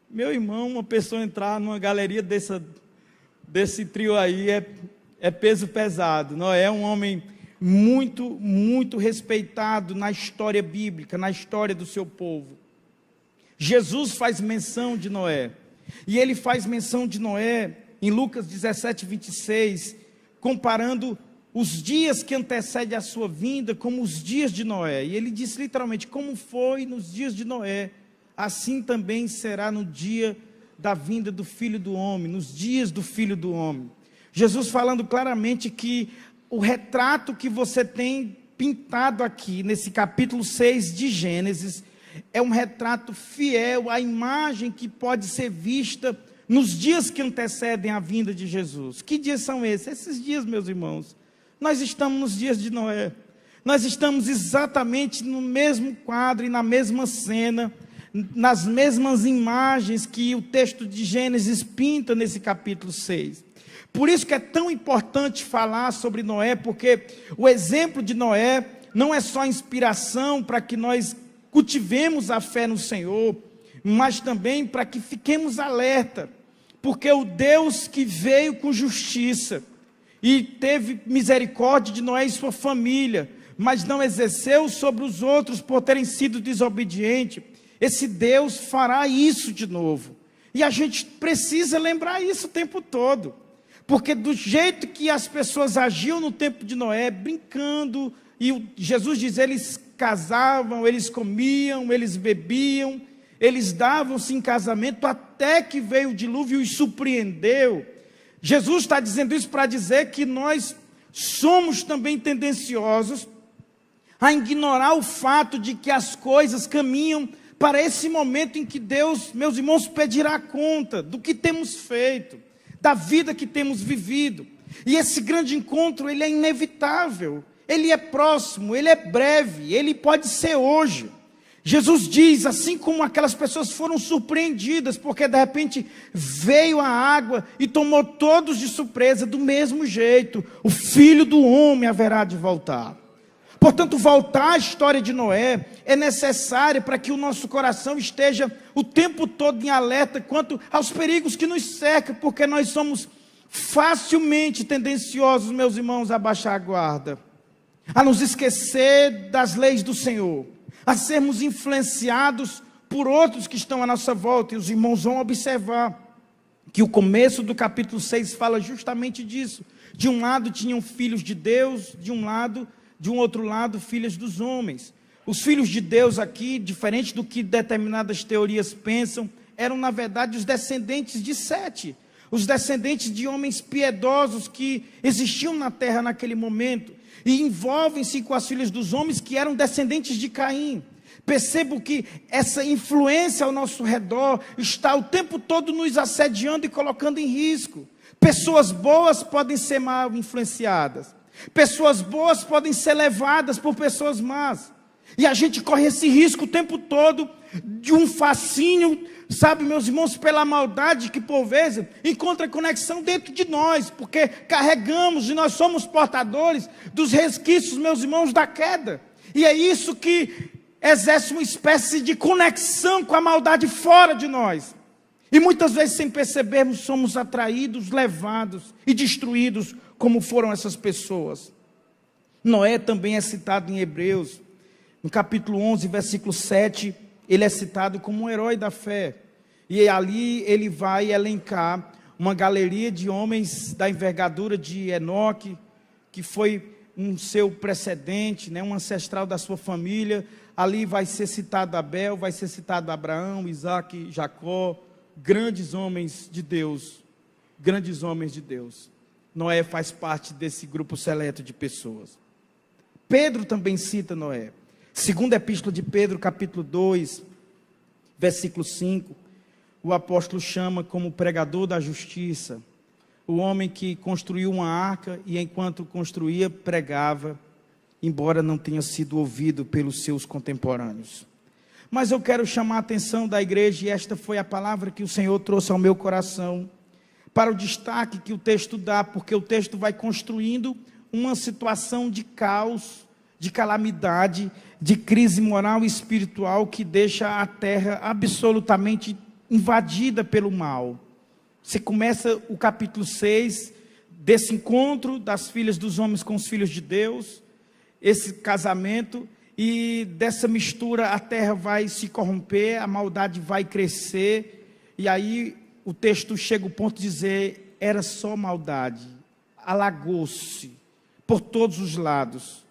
A: Meu irmão, uma pessoa entrar numa galeria desse trio aí é peso pesado. Noé é um homem muito, muito respeitado na história bíblica, na história do seu povo. Jesus faz menção de Noé, e ele faz menção de Noé em Lucas 17, 26, comparando os dias que antecedem a sua vinda como os dias de Noé. E ele diz literalmente, como foi nos dias de Noé, assim também será no dia da vinda do Filho do Homem, nos dias do Filho do Homem. Jesus falando claramente que o retrato que você tem pintado aqui, nesse capítulo 6 de Gênesis, é um retrato fiel à imagem que pode ser vista nos dias que antecedem a vinda de Jesus. Que dias são esses? Esses dias, meus irmãos, nós estamos nos dias de Noé. Nós estamos exatamente no mesmo quadro e na mesma cena, nas mesmas imagens que o texto de Gênesis pinta nesse capítulo 6. Por isso que é tão importante falar sobre Noé, porque o exemplo de Noé não é só inspiração para que nós cultivemos a fé no Senhor, mas também para que fiquemos alerta, porque o Deus que veio com justiça e teve misericórdia de Noé e sua família, mas não exerceu sobre os outros por terem sido desobedientes, esse Deus fará isso de novo. E a gente precisa lembrar isso o tempo todo. Porque do jeito que as pessoas agiam no tempo de Noé, brincando, e Jesus diz, eles casavam, eles comiam, eles bebiam, eles davam-se em casamento, até que veio o dilúvio e os surpreendeu. Jesus está dizendo isso para dizer que nós somos também tendenciosos a ignorar o fato de que as coisas caminham para esse momento em que Deus, meus irmãos, pedirá conta do que temos feito, da vida que temos vivido. E esse grande encontro, ele é inevitável, ele é próximo, ele é breve, ele pode ser hoje. Jesus diz, assim como aquelas pessoas foram surpreendidas, porque de repente veio a água e tomou todos de surpresa, do mesmo jeito, o Filho do Homem haverá de voltar. Portanto, voltar à história de Noé é necessário para que o nosso coração esteja o tempo todo em alerta quanto aos perigos que nos cercam, porque nós somos facilmente tendenciosos, meus irmãos, a baixar a guarda, a nos esquecer das leis do Senhor, a sermos influenciados por outros que estão à nossa volta. E os irmãos vão observar que o começo do capítulo 6 fala justamente disso. De um lado tinham filhos de Deus, de um outro lado, filhos dos homens. Os filhos de Deus aqui, diferente do que determinadas teorias pensam, eram na verdade os descendentes de Sete, os descendentes de homens piedosos que existiam na terra naquele momento, e envolvem-se com as filhas dos homens que eram descendentes de Caim. Percebo que essa influência ao nosso redor está o tempo todo nos assediando e colocando em risco. Pessoas boas podem ser mal influenciadas. Pessoas boas podem ser levadas por pessoas más. E a gente corre esse risco o tempo todo de um fascínio, sabe, meus irmãos, pela maldade que por vezes encontra conexão dentro de nós, porque carregamos e nós somos portadores dos resquícios, meus irmãos, da queda. E é isso que exerce uma espécie de conexão com a maldade fora de nós. E muitas vezes, sem percebermos, somos atraídos, levados e destruídos como foram essas pessoas. Noé também é citado em Hebreus, No capítulo 11, versículo 7, ele é citado como um herói da fé. E ali ele vai elencar uma galeria de homens da envergadura de Enoque, que foi um seu precedente, um ancestral da sua família. Ali vai ser citado Abel, vai ser citado Abraão, Isaac, Jacó, grandes homens de Deus, grandes homens de Deus. Noé faz parte desse grupo seleto de pessoas. Pedro também cita Noé. Segunda epístola de Pedro, capítulo 2, versículo 5, o apóstolo chama como pregador da justiça, o homem que construiu uma arca e enquanto construía, pregava, embora não tenha sido ouvido pelos seus contemporâneos. Mas eu quero chamar a atenção da igreja, e esta foi a palavra que o Senhor trouxe ao meu coração, para o destaque que o texto dá, porque o texto vai construindo uma situação de caos, de calamidade, de crise moral e espiritual que deixa a terra absolutamente invadida pelo mal. Você começa o capítulo 6, desse encontro das filhas dos homens com os filhos de Deus, esse casamento, e dessa mistura a terra vai se corromper, a maldade vai crescer, e aí o texto chega ao ponto de dizer, era só maldade, alagou-se por todos os lados.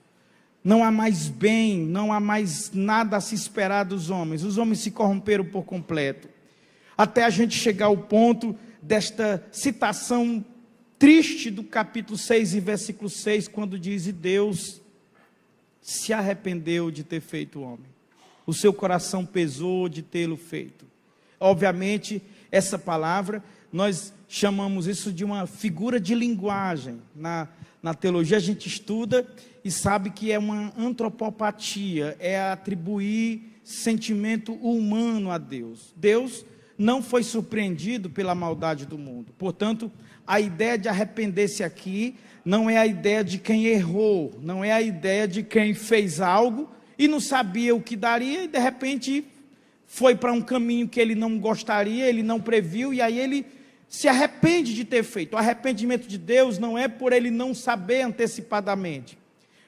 A: Não há mais bem, não há mais nada a se esperar dos homens. Os homens se corromperam por completo. Até a gente chegar ao ponto desta citação triste do capítulo 6 e versículo 6, quando diz, e Deus se arrependeu de ter feito o homem. O seu coração pesou de tê-lo feito. Obviamente, essa palavra, nós chamamos isso de uma figura de linguagem. Na teologia a gente estuda e sabe que é uma antropopatia, é atribuir sentimento humano a Deus. Deus não foi surpreendido pela maldade do mundo. Portanto, a ideia de arrepender-se aqui não é a ideia de quem errou, não é a ideia de quem fez algo e não sabia o que daria e de repente foi para um caminho que ele não gostaria, ele não previu e aí ele se arrepende de ter feito. O arrependimento de Deus não é por ele não saber antecipadamente.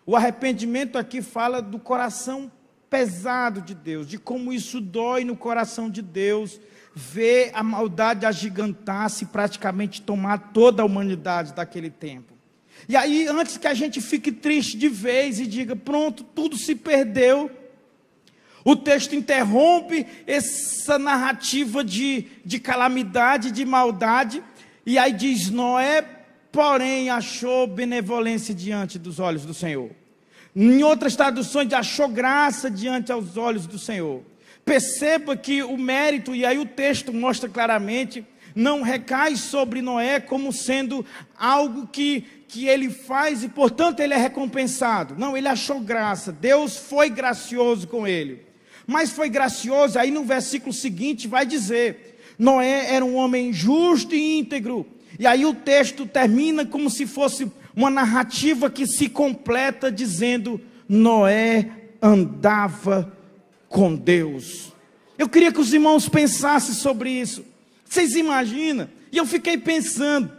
A: O arrependimento aqui fala do coração pesado de Deus, de como isso dói no coração de Deus, ver a maldade agigantar-se, praticamente tomar toda a humanidade daquele tempo. E aí, antes que a gente fique triste de vez e diga, pronto, tudo se perdeu, o texto interrompe essa narrativa de calamidade, de maldade, e aí diz, Noé, porém, achou benevolência diante dos olhos do Senhor. Em outras traduções, achou graça diante aos olhos do Senhor. Perceba que o mérito, e aí o texto mostra claramente, não recai sobre Noé como sendo algo que ele faz e, portanto, ele é recompensado. Não, ele achou graça, Deus foi gracioso com ele. Mas foi gracioso, aí no versículo seguinte vai dizer, Noé era um homem justo e íntegro. E aí o texto termina como se fosse uma narrativa que se completa dizendo, Noé andava com Deus. Eu queria que os irmãos pensassem sobre isso. Vocês imaginam? E eu fiquei pensando,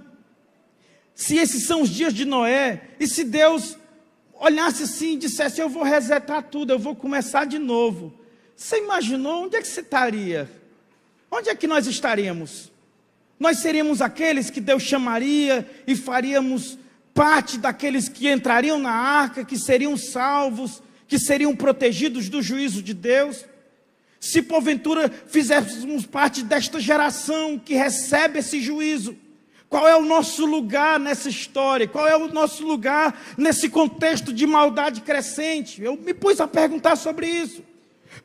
A: se esses são os dias de Noé, e se Deus olhasse assim e dissesse, eu vou resetar tudo, eu vou começar de novo. Você imaginou onde é que você estaria? Onde é que nós estaríamos? Nós seríamos aqueles que Deus chamaria e faríamos parte daqueles que entrariam na arca, que seriam salvos, que seriam protegidos do juízo de Deus? Se porventura fizéssemos parte desta geração que recebe esse juízo, qual é o nosso lugar nessa história? Qual é o nosso lugar nesse contexto de maldade crescente? Eu me pus a perguntar sobre isso.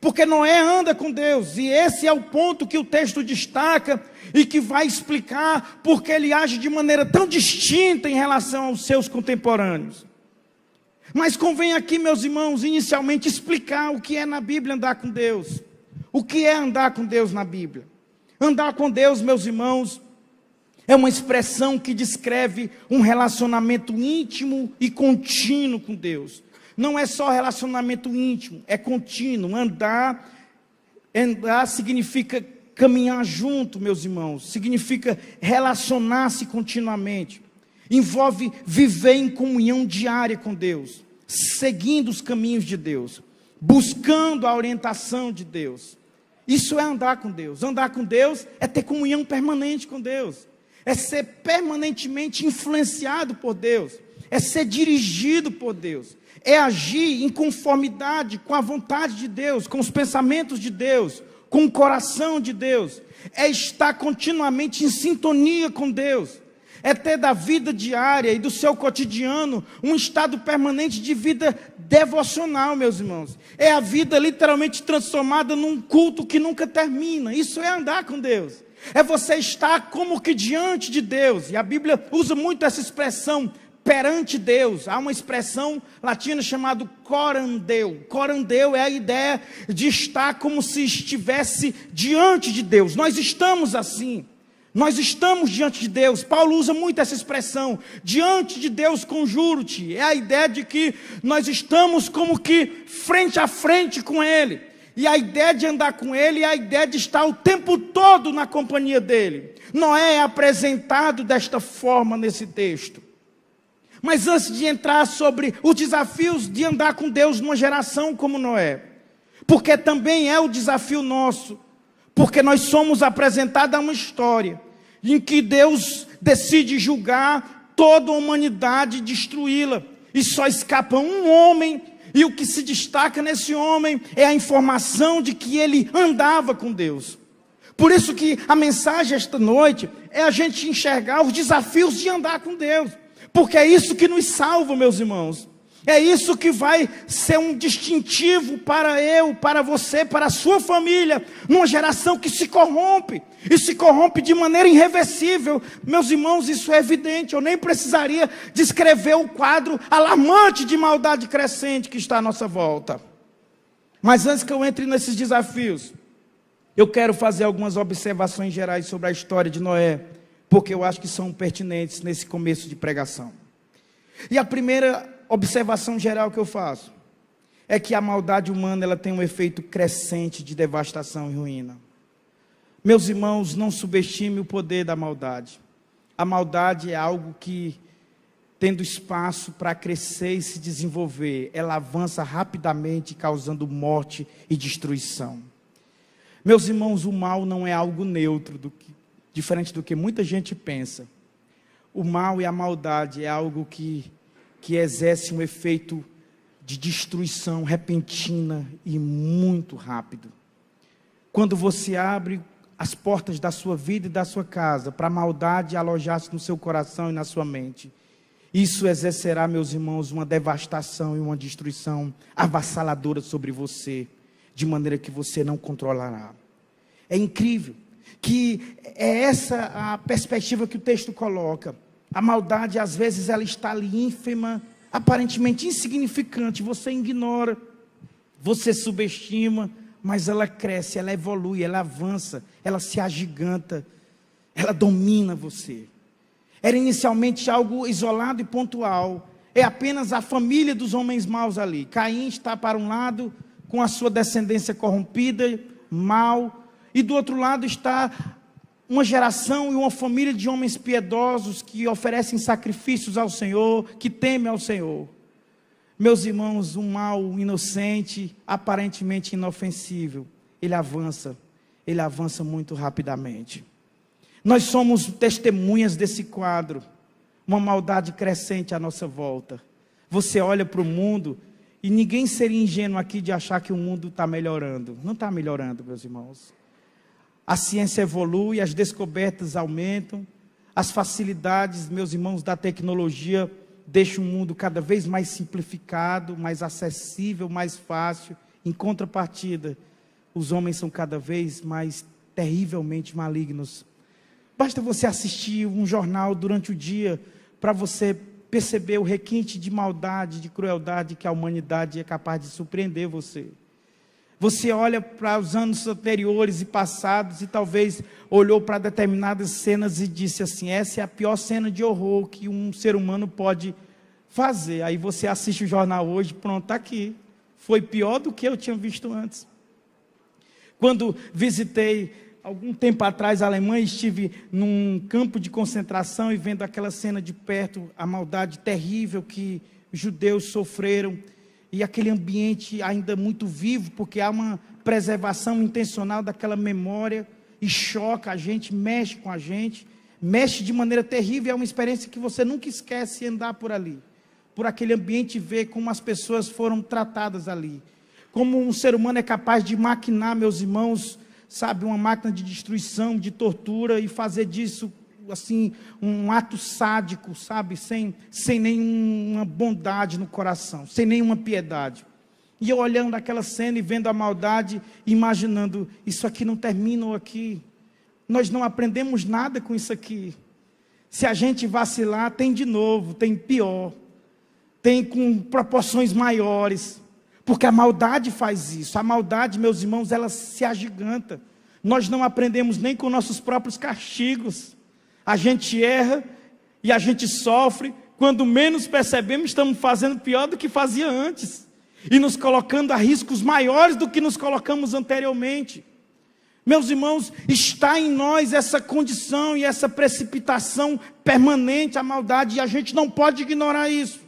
A: Porque Noé anda com Deus, e esse é o ponto que o texto destaca, e que vai explicar porque ele age de maneira tão distinta em relação aos seus contemporâneos. Mas convém aqui, meus irmãos, inicialmente explicar o que é na Bíblia andar com Deus. O que é andar com Deus na Bíblia? Andar com Deus, meus irmãos, é uma expressão que descreve um relacionamento íntimo e contínuo com Deus. Não é só relacionamento íntimo, é contínuo. Andar significa caminhar junto, meus irmãos. Significa relacionar-se continuamente. Envolve viver em comunhão diária com Deus, seguindo os caminhos de Deus. buscando a orientação de Deus. Isso é andar com Deus. Andar com Deus é ter comunhão permanente com Deus, é ser permanentemente influenciado por Deus, é ser dirigido por Deus, é agir em conformidade com a vontade de Deus, com os pensamentos de Deus, com o coração de Deus, é estar continuamente em sintonia com Deus, é ter da vida diária e do seu cotidiano um estado permanente de vida devocional, meus irmãos. É a vida literalmente transformada num culto que nunca termina. Isso é andar com Deus. É você estar como que diante de Deus. E a Bíblia usa muito essa expressão, perante Deus. Há uma expressão latina chamada corandeu. Corandeu é a ideia de estar como se estivesse diante de Deus. Nós estamos assim. Nós estamos diante de Deus. Paulo usa muito essa expressão, diante de Deus conjuro-te. É a ideia de que nós estamos como que frente a frente com Ele. E a ideia de andar com Ele é a ideia de estar o tempo todo na companhia dEle. Noé é apresentado desta forma nesse texto. Mas antes de entrar sobre os desafios de andar com Deus numa geração como Noé, porque também é o desafio nosso, porque nós somos apresentados a uma história em que Deus decide julgar toda a humanidade e destruí-la. E só escapa um homem, e o que se destaca nesse homem é a informação de que ele andava com Deus. Por isso que a mensagem esta noite é a gente enxergar os desafios de andar com Deus. Porque é isso que nos salva, meus irmãos. É isso que vai ser um distintivo para eu, para você, para a sua família, numa geração que se corrompe, e se corrompe de maneira irreversível. Meus irmãos, isso é evidente, eu nem precisaria descrever o quadro alarmante de maldade crescente que está à nossa volta. Mas antes que eu entre nesses desafios, eu quero fazer algumas observações gerais sobre a história de Noé, porque eu acho que são pertinentes nesse começo de pregação. E a primeira observação geral que eu faço é que a maldade humana ela tem um efeito crescente de devastação e ruína. Meus irmãos, não subestime o poder da maldade. A maldade é algo que, tendo espaço para crescer e se desenvolver, ela avança rapidamente, causando morte e destruição. Meus irmãos, o mal não é algo neutro, diferente do que muita gente pensa. O mal e a maldade é algo que exerce um efeito de destruição repentina e muito rápido. Quando você abre as portas da sua vida e da sua casa para a maldade alojar-se no seu coração e na sua mente, isso exercerá, meus irmãos, uma devastação e uma destruição avassaladora sobre você, de maneira que você não controlará. É incrível que é essa a perspectiva que o texto coloca. A maldade, às vezes, ela está ali ínfima, aparentemente insignificante, você ignora, você subestima, mas ela cresce, ela evolui, ela avança, ela se agiganta, ela domina você. Era inicialmente algo isolado e pontual, é apenas a família dos homens maus ali. Caim está para um lado, com a sua descendência corrompida, mal, e do outro lado está uma geração e uma família de homens piedosos que oferecem sacrifícios ao Senhor, que temem ao Senhor. Meus irmãos, um mal inocente, aparentemente inofensível, ele avança muito rapidamente. Nós somos testemunhas desse quadro, uma maldade crescente à nossa volta. Você olha para o mundo e ninguém seria ingênuo aqui de achar que o mundo está melhorando. Não está melhorando, meus irmãos. A ciência evolui, as descobertas aumentam, as facilidades, meus irmãos, da tecnologia deixam o mundo cada vez mais simplificado, mais acessível, mais fácil. Em contrapartida, os homens são cada vez mais terrivelmente malignos. Basta você assistir um jornal durante o dia para você perceber o requinte de maldade, de crueldade que a humanidade é capaz de surpreender você. Você olha para os anos anteriores e passados e talvez olhou para determinadas cenas e disse assim, essa é a pior cena de horror que um ser humano pode fazer. Aí você assiste o jornal hoje, pronto, está aqui. Foi pior do que eu tinha visto antes. Quando visitei, algum tempo atrás, a Alemanha, estive num campo de concentração e vendo aquela cena de perto, a maldade terrível que os judeus sofreram. e aquele ambiente ainda muito vivo, porque há uma preservação intencional daquela memória, e choca a gente, mexe com a gente, mexe de maneira terrível. É uma experiência que você nunca esquece andar por ali, por aquele ambiente, e ver como as pessoas foram tratadas ali, como um ser humano é capaz de maquinar, meus irmãos, sabe, uma máquina de destruição, de tortura, e fazer disso, assim, um ato sádico, sabe, sem nenhuma bondade no coração, sem nenhuma piedade. E eu olhando aquela cena e vendo a maldade, imaginando, isso aqui não terminou aqui, nós não aprendemos nada com isso aqui. Se a gente vacilar, tem de novo, tem pior, tem com proporções maiores, porque a maldade faz isso. A maldade, meus irmãos, ela se agiganta. Nós não aprendemos nem com nossos próprios castigos. A gente erra e a gente sofre. Quando menos percebemos, estamos fazendo pior do que fazia antes, e nos colocando a riscos maiores do que nos colocamos anteriormente. Meus irmãos, está em nós essa condição e essa precipitação permanente à maldade, e a gente não pode ignorar isso.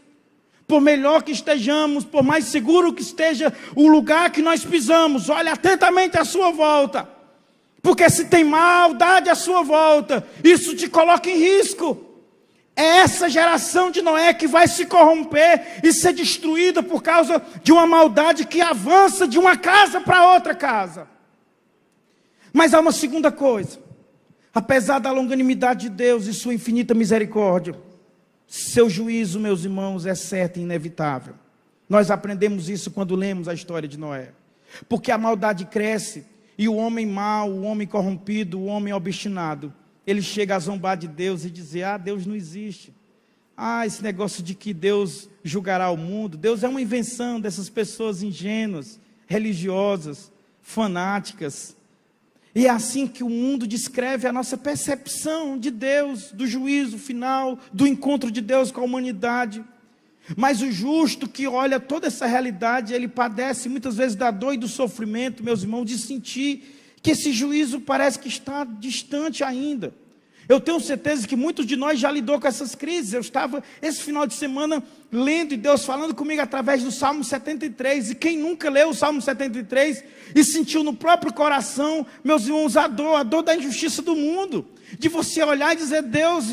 A: Por melhor que estejamos, por mais seguro que esteja o lugar que nós pisamos, olhe atentamente à sua volta, porque se tem maldade à sua volta, isso te coloca em risco. É essa geração de Noé que vai se corromper e ser destruída por causa de uma maldade que avança de uma casa para outra casa. Mas há uma segunda coisa: apesar da longanimidade de Deus e sua infinita misericórdia, seu juízo, meus irmãos, é certo e inevitável. Nós aprendemos isso quando lemos a história de Noé, porque a maldade cresce, e o homem mau, o homem corrompido, o homem obstinado, ele chega a zombar de Deus e dizer: Deus não existe. Esse negócio de que Deus julgará o mundo, Deus é uma invenção dessas pessoas ingênuas, religiosas, fanáticas. E é assim que o mundo descreve a nossa percepção de Deus, do juízo final, do encontro de Deus com a humanidade. Mas o justo que olha toda essa realidade, ele padece muitas vezes da dor e do sofrimento, meus irmãos, de sentir que esse juízo parece que está distante ainda. Eu tenho certeza que muitos de nós já lidou com essas crises. Eu estava esse final de semana lendo e Deus falando comigo através do Salmo 73. E quem nunca leu o Salmo 73 e sentiu no próprio coração, meus irmãos, a dor da injustiça do mundo, de você olhar e dizer: Deus,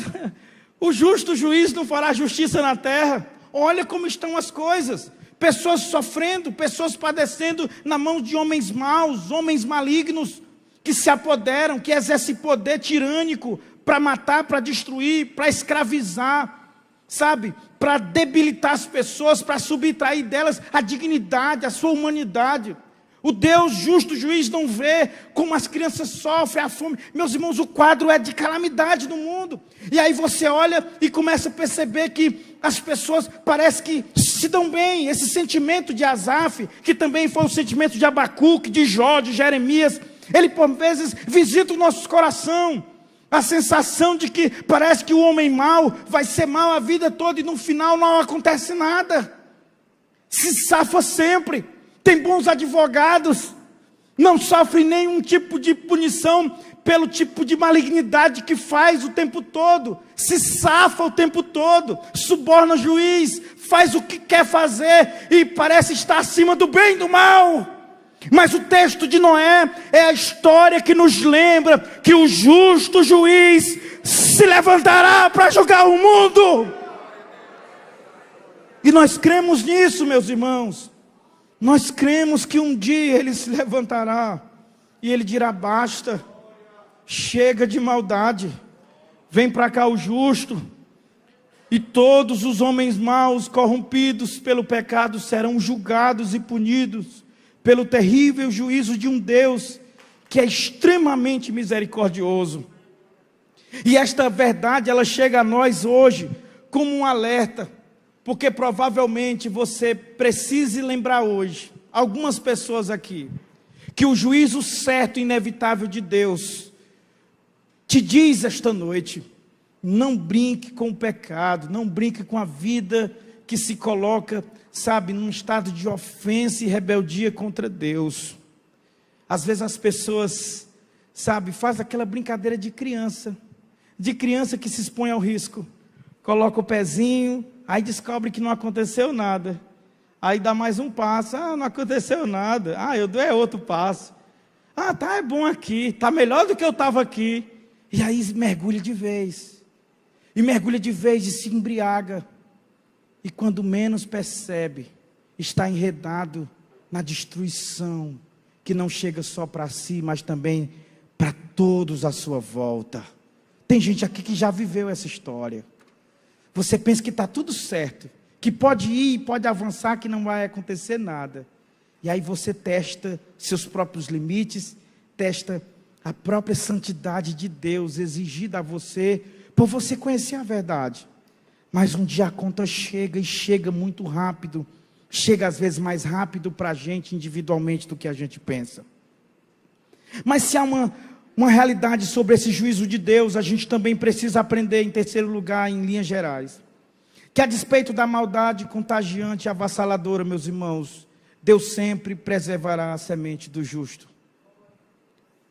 A: o justo juiz não fará justiça na terra. Olha como estão as coisas. Pessoas sofrendo, pessoas padecendo na mão de homens maus, homens malignos, que se apoderam, que exercem poder tirânico para matar, para destruir, para escravizar, sabe? Para debilitar as pessoas, para subtrair delas a dignidade, a sua humanidade. O Deus justo juiz não vê como as crianças sofrem a fome. Meus irmãos, o quadro é de calamidade no mundo. E aí você olha e começa a perceber que as pessoas parece que se dão bem. Esse sentimento de Asaf, que também foi o sentimento de Abacuque, de Jó, de Jeremias, ele por vezes visita o nosso coração. A sensação de que parece que o homem mau vai ser mau a vida toda e no final não acontece nada. Se safa sempre. Tem bons advogados. Não sofre nenhum tipo de punição pelo tipo de malignidade que faz o tempo todo. Se safa o tempo todo. Suborna o juiz. Faz o que quer fazer e parece estar acima do bem e do mal. Mas o texto de Noé é a história que nos lembra que o justo juiz se levantará para julgar o mundo. E nós cremos nisso, meus irmãos. Nós cremos que um dia ele se levantará e ele dirá: basta, chega de maldade, vem para cá o justo. E todos os homens maus, corrompidos pelo pecado, serão julgados e punidos pelo terrível juízo de um Deus que é extremamente misericordioso. E esta verdade, ela chega a nós hoje como um alerta, porque provavelmente você precise lembrar hoje, algumas pessoas aqui, que o juízo certo e inevitável de Deus te diz esta noite: não brinque com o pecado, não brinque com a vida que se coloca, sabe, num estado de ofensa e rebeldia contra Deus. Às vezes as pessoas, sabe, fazem aquela brincadeira de criança que se expõe ao risco, coloca o pezinho, aí descobre que não aconteceu nada, Aí dá mais um passo, não aconteceu nada. Eu dou outro passo. Tá, é bom aqui, tá melhor do que eu estava aqui. E aí mergulha de vez. E mergulha de vez e se embriaga. E quando menos percebe, está enredado na destruição, que não chega só para si, mas também para todos à sua volta. Tem gente aqui que já viveu essa história. Você pensa que está tudo certo, que pode ir, pode avançar, que não vai acontecer nada. E aí você testa seus próprios limites, testa a própria santidade de Deus exigida a você, por você conhecer a verdade. Mas um dia a conta chega, e chega muito rápido. Chega às vezes mais rápido para a gente individualmente do que a gente pensa. Mas se há uma realidade sobre esse juízo de Deus, a gente também precisa aprender, em terceiro lugar, em linhas gerais, que a despeito da maldade contagiante e avassaladora, meus irmãos, Deus sempre preservará a semente do justo.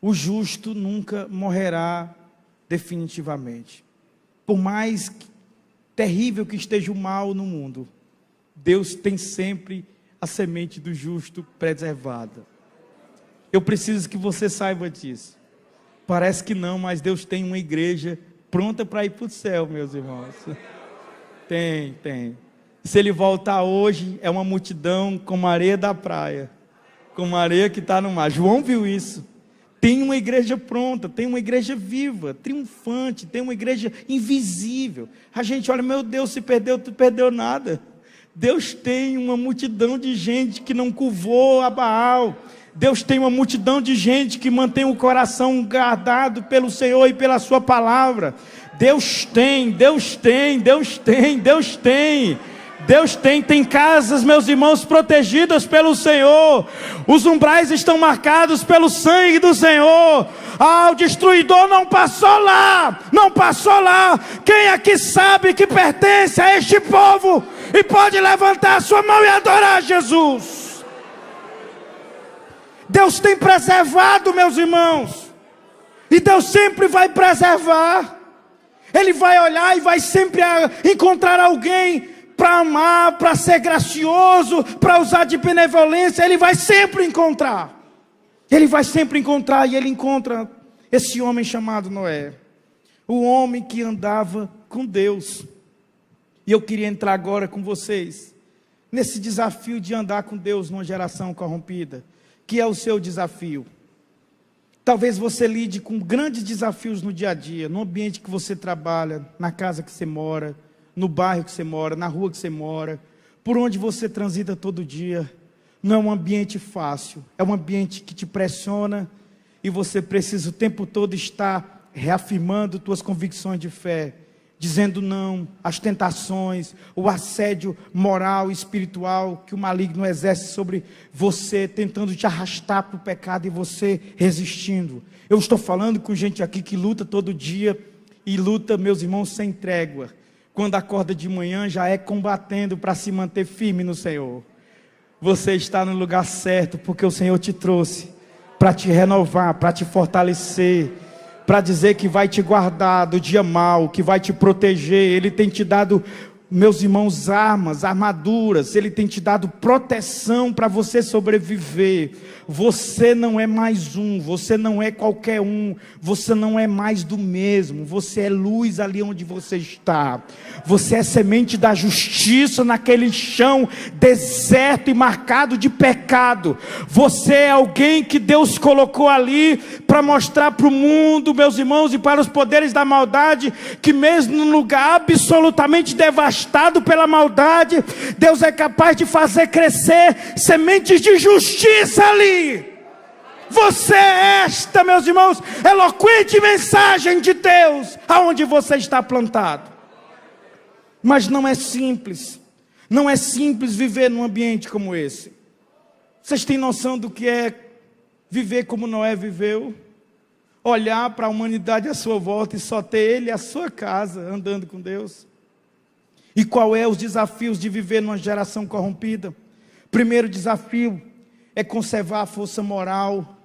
A: O justo nunca morrerá definitivamente. Por mais terrível que esteja o mal no mundo, Deus tem sempre a semente do justo preservada. Eu preciso que você saiba disso. Parece que não, mas Deus tem uma igreja pronta para ir para o céu, meus irmãos. Tem. Se Ele voltar hoje, é uma multidão como a areia da praia, como a areia que está no mar. João viu isso. Tem uma igreja pronta, tem uma igreja viva, triunfante, tem uma igreja invisível. A gente olha, meu Deus, se perdeu, tu perdeu nada. Deus tem uma multidão de gente que não curvou a Baal. Tem uma multidão de gente que mantém o coração guardado pelo Senhor e pela sua palavra. Deus tem. Tem casas, meus irmãos, protegidas pelo Senhor. Os umbrais estão marcados pelo sangue do Senhor. O destruidor não passou lá. Quem aqui sabe que pertence a este povo e pode levantar a sua mão e adorar Jesus? Deus tem preservado, meus irmãos, e Deus sempre vai preservar. Ele vai olhar e vai sempre encontrar alguém para amar, para ser gracioso, para usar de benevolência. Ele vai sempre encontrar. E ele encontra esse homem chamado Noé, o homem que andava com Deus. E eu queria entrar agora com vocês nesse desafio de andar com Deus numa geração corrompida, que é o seu desafio. Talvez você lide com grandes desafios no dia a dia, no ambiente que você trabalha, na casa que você mora, no bairro que você mora, na rua que você mora, por onde você transita todo dia. Não é um ambiente fácil, é um ambiente que te pressiona, e você precisa o tempo todo estar reafirmando tuas convicções de fé, dizendo não às tentações, o assédio moral e espiritual que o maligno exerce sobre você, tentando te arrastar para o pecado e você resistindo. Eu estou falando com gente aqui que luta todo dia, e luta, meus irmãos, sem trégua. Quando acorda de manhã, já é combatendo para se manter firme no Senhor. Você está no lugar certo, porque o Senhor te trouxe para te renovar, para te fortalecer, para dizer que vai te guardar do dia mau, que vai te proteger. Ele tem te dado, meus irmãos, armaduras, Ele tem te dado proteção para você sobreviver. Você não é mais um, você não é qualquer um, você não é mais do mesmo, você é luz ali onde você está. Você é semente da justiça naquele chão deserto e marcado de pecado. Você é alguém que Deus colocou ali para mostrar para o mundo, meus irmãos, e para os poderes da maldade, que mesmo num lugar absolutamente devastado pela maldade, Deus é capaz de fazer crescer sementes de justiça ali. Você é esta, meus irmãos, eloquente mensagem de Deus, aonde você está plantado. Mas não é simples viver num ambiente como esse. Vocês têm noção do que é viver como Noé viveu? Olhar para a humanidade à sua volta e só ter ele e a sua casa andando com Deus? E qual é os desafios de viver numa geração corrompida? Primeiro desafio é conservar a força moral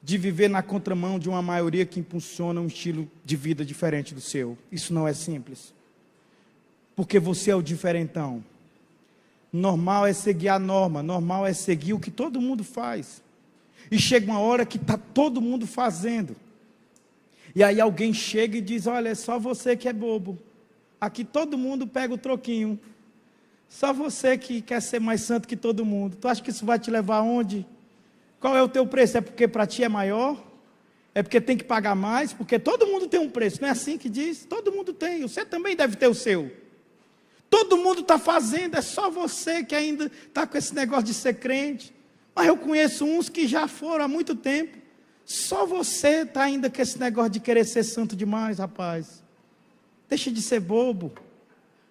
A: de viver na contramão de uma maioria que impulsiona um estilo de vida diferente do seu. Isso não é simples, porque você é o diferentão. Normal é seguir a norma, normal é seguir o que todo mundo faz. E chega uma hora que está todo mundo fazendo. E aí alguém chega e diz: olha, é só você que é bobo. Aqui todo mundo pega o troquinho. Só você que quer ser mais santo que todo mundo. Tu acha que isso vai te levar aonde? Qual é o teu preço? É porque para ti é maior? É porque tem que pagar mais? Porque todo mundo tem um preço, não é assim que diz? Todo mundo tem, você também deve ter o seu. Todo mundo está fazendo, é só você que ainda está com esse negócio de ser crente. Mas eu conheço uns que já foram há muito tempo. Só você está ainda com esse negócio de querer ser santo demais, rapaz. Deixa de ser bobo.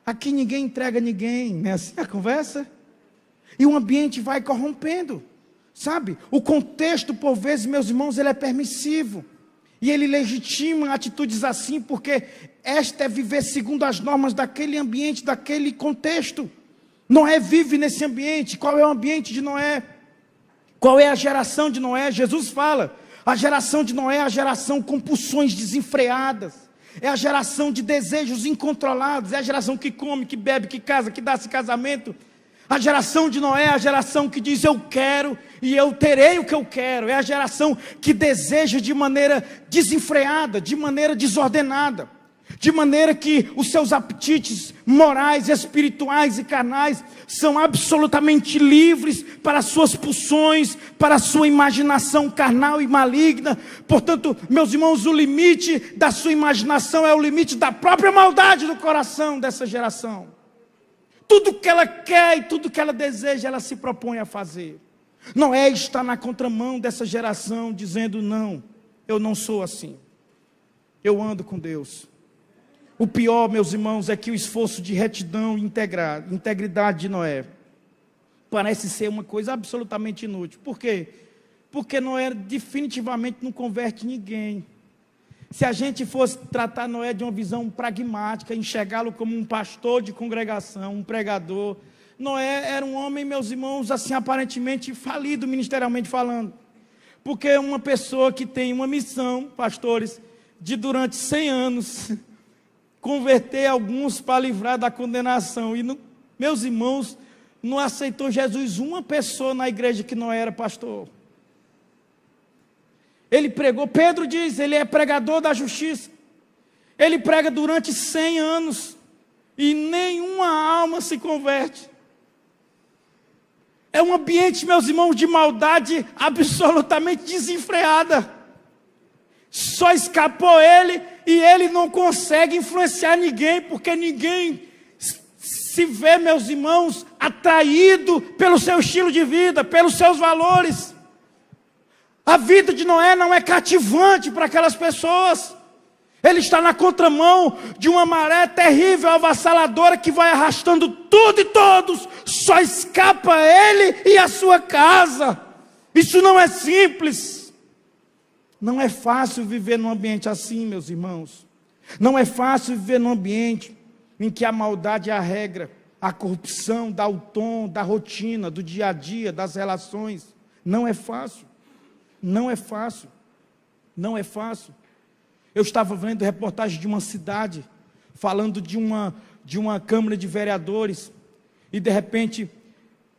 A: Aqui ninguém entrega ninguém, não é assim a conversa? E o ambiente vai corrompendo, sabe? O contexto, por vezes, meus irmãos, ele é permissivo. E ele legitima atitudes assim, porque esta é viver segundo as normas daquele ambiente, daquele contexto. Noé vive nesse ambiente. Qual é o ambiente de Noé? Qual é a geração de Noé? Jesus fala, a geração de Noé é a geração com pulsões desenfreadas, é a geração de desejos incontrolados, é a geração que come, que bebe, que casa, que dá-se casamento. A geração de Noé é a geração que diz: eu quero e eu terei o que eu quero. É a geração que deseja de maneira desenfreada, de maneira desordenada, de maneira que os seus apetites morais, espirituais e carnais são absolutamente livres para as suas pulsões, para a sua imaginação carnal e maligna. Portanto, meus irmãos, o limite da sua imaginação é o limite da própria maldade do coração dessa geração. Tudo que ela quer e tudo que ela deseja, ela se propõe a fazer. Noé está na contramão dessa geração, dizendo: não, eu não sou assim. Eu ando com Deus. O pior, meus irmãos, é que o esforço de retidão e integridade de Noé parece ser uma coisa absolutamente inútil. Por quê? Porque Noé definitivamente não converte ninguém. Se a gente fosse tratar Noé de uma visão pragmática, enxergá-lo como um pastor de congregação, um pregador, Noé era um homem, meus irmãos, assim, aparentemente falido ministerialmente falando. Porque uma pessoa que tem uma missão, pastores, de durante 100 anos, converter alguns para livrar da condenação. E, meus irmãos, não aceitou Jesus uma pessoa na igreja que não era pastor. Ele pregou, Pedro diz, ele é pregador da justiça. Ele prega durante 100 anos e nenhuma alma se converte. É um ambiente, meus irmãos, de maldade absolutamente desenfreada. Só escapou ele e ele não consegue influenciar ninguém, porque ninguém se vê, meus irmãos, atraído pelo seu estilo de vida, pelos seus valores. A vida de Noé não é cativante para aquelas pessoas. Ele está na contramão de uma maré terrível, avassaladora, que vai arrastando tudo e todos. Só escapa ele e a sua casa. Isso não é simples. Não é fácil viver num ambiente assim, meus irmãos. Não é fácil viver num ambiente em que a maldade é a regra, a corrupção dá o tom da rotina, do dia a dia, das relações. Não é fácil. Não é fácil. Não é fácil. Eu estava vendo reportagem de uma cidade, falando de uma Câmara de Vereadores, e de repente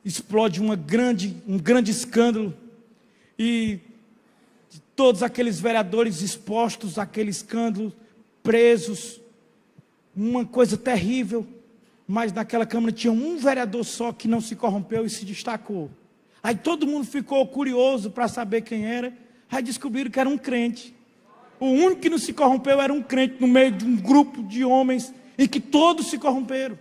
A: explode um grande escândalo, e todos aqueles vereadores expostos àquele escândalo, presos, uma coisa terrível. Mas naquela Câmara tinha um vereador só que não se corrompeu e se destacou. Aí todo mundo ficou curioso para saber quem era. Aí descobriram que era um crente. O único que não se corrompeu era um crente no meio de um grupo de homens em que todos se corromperam.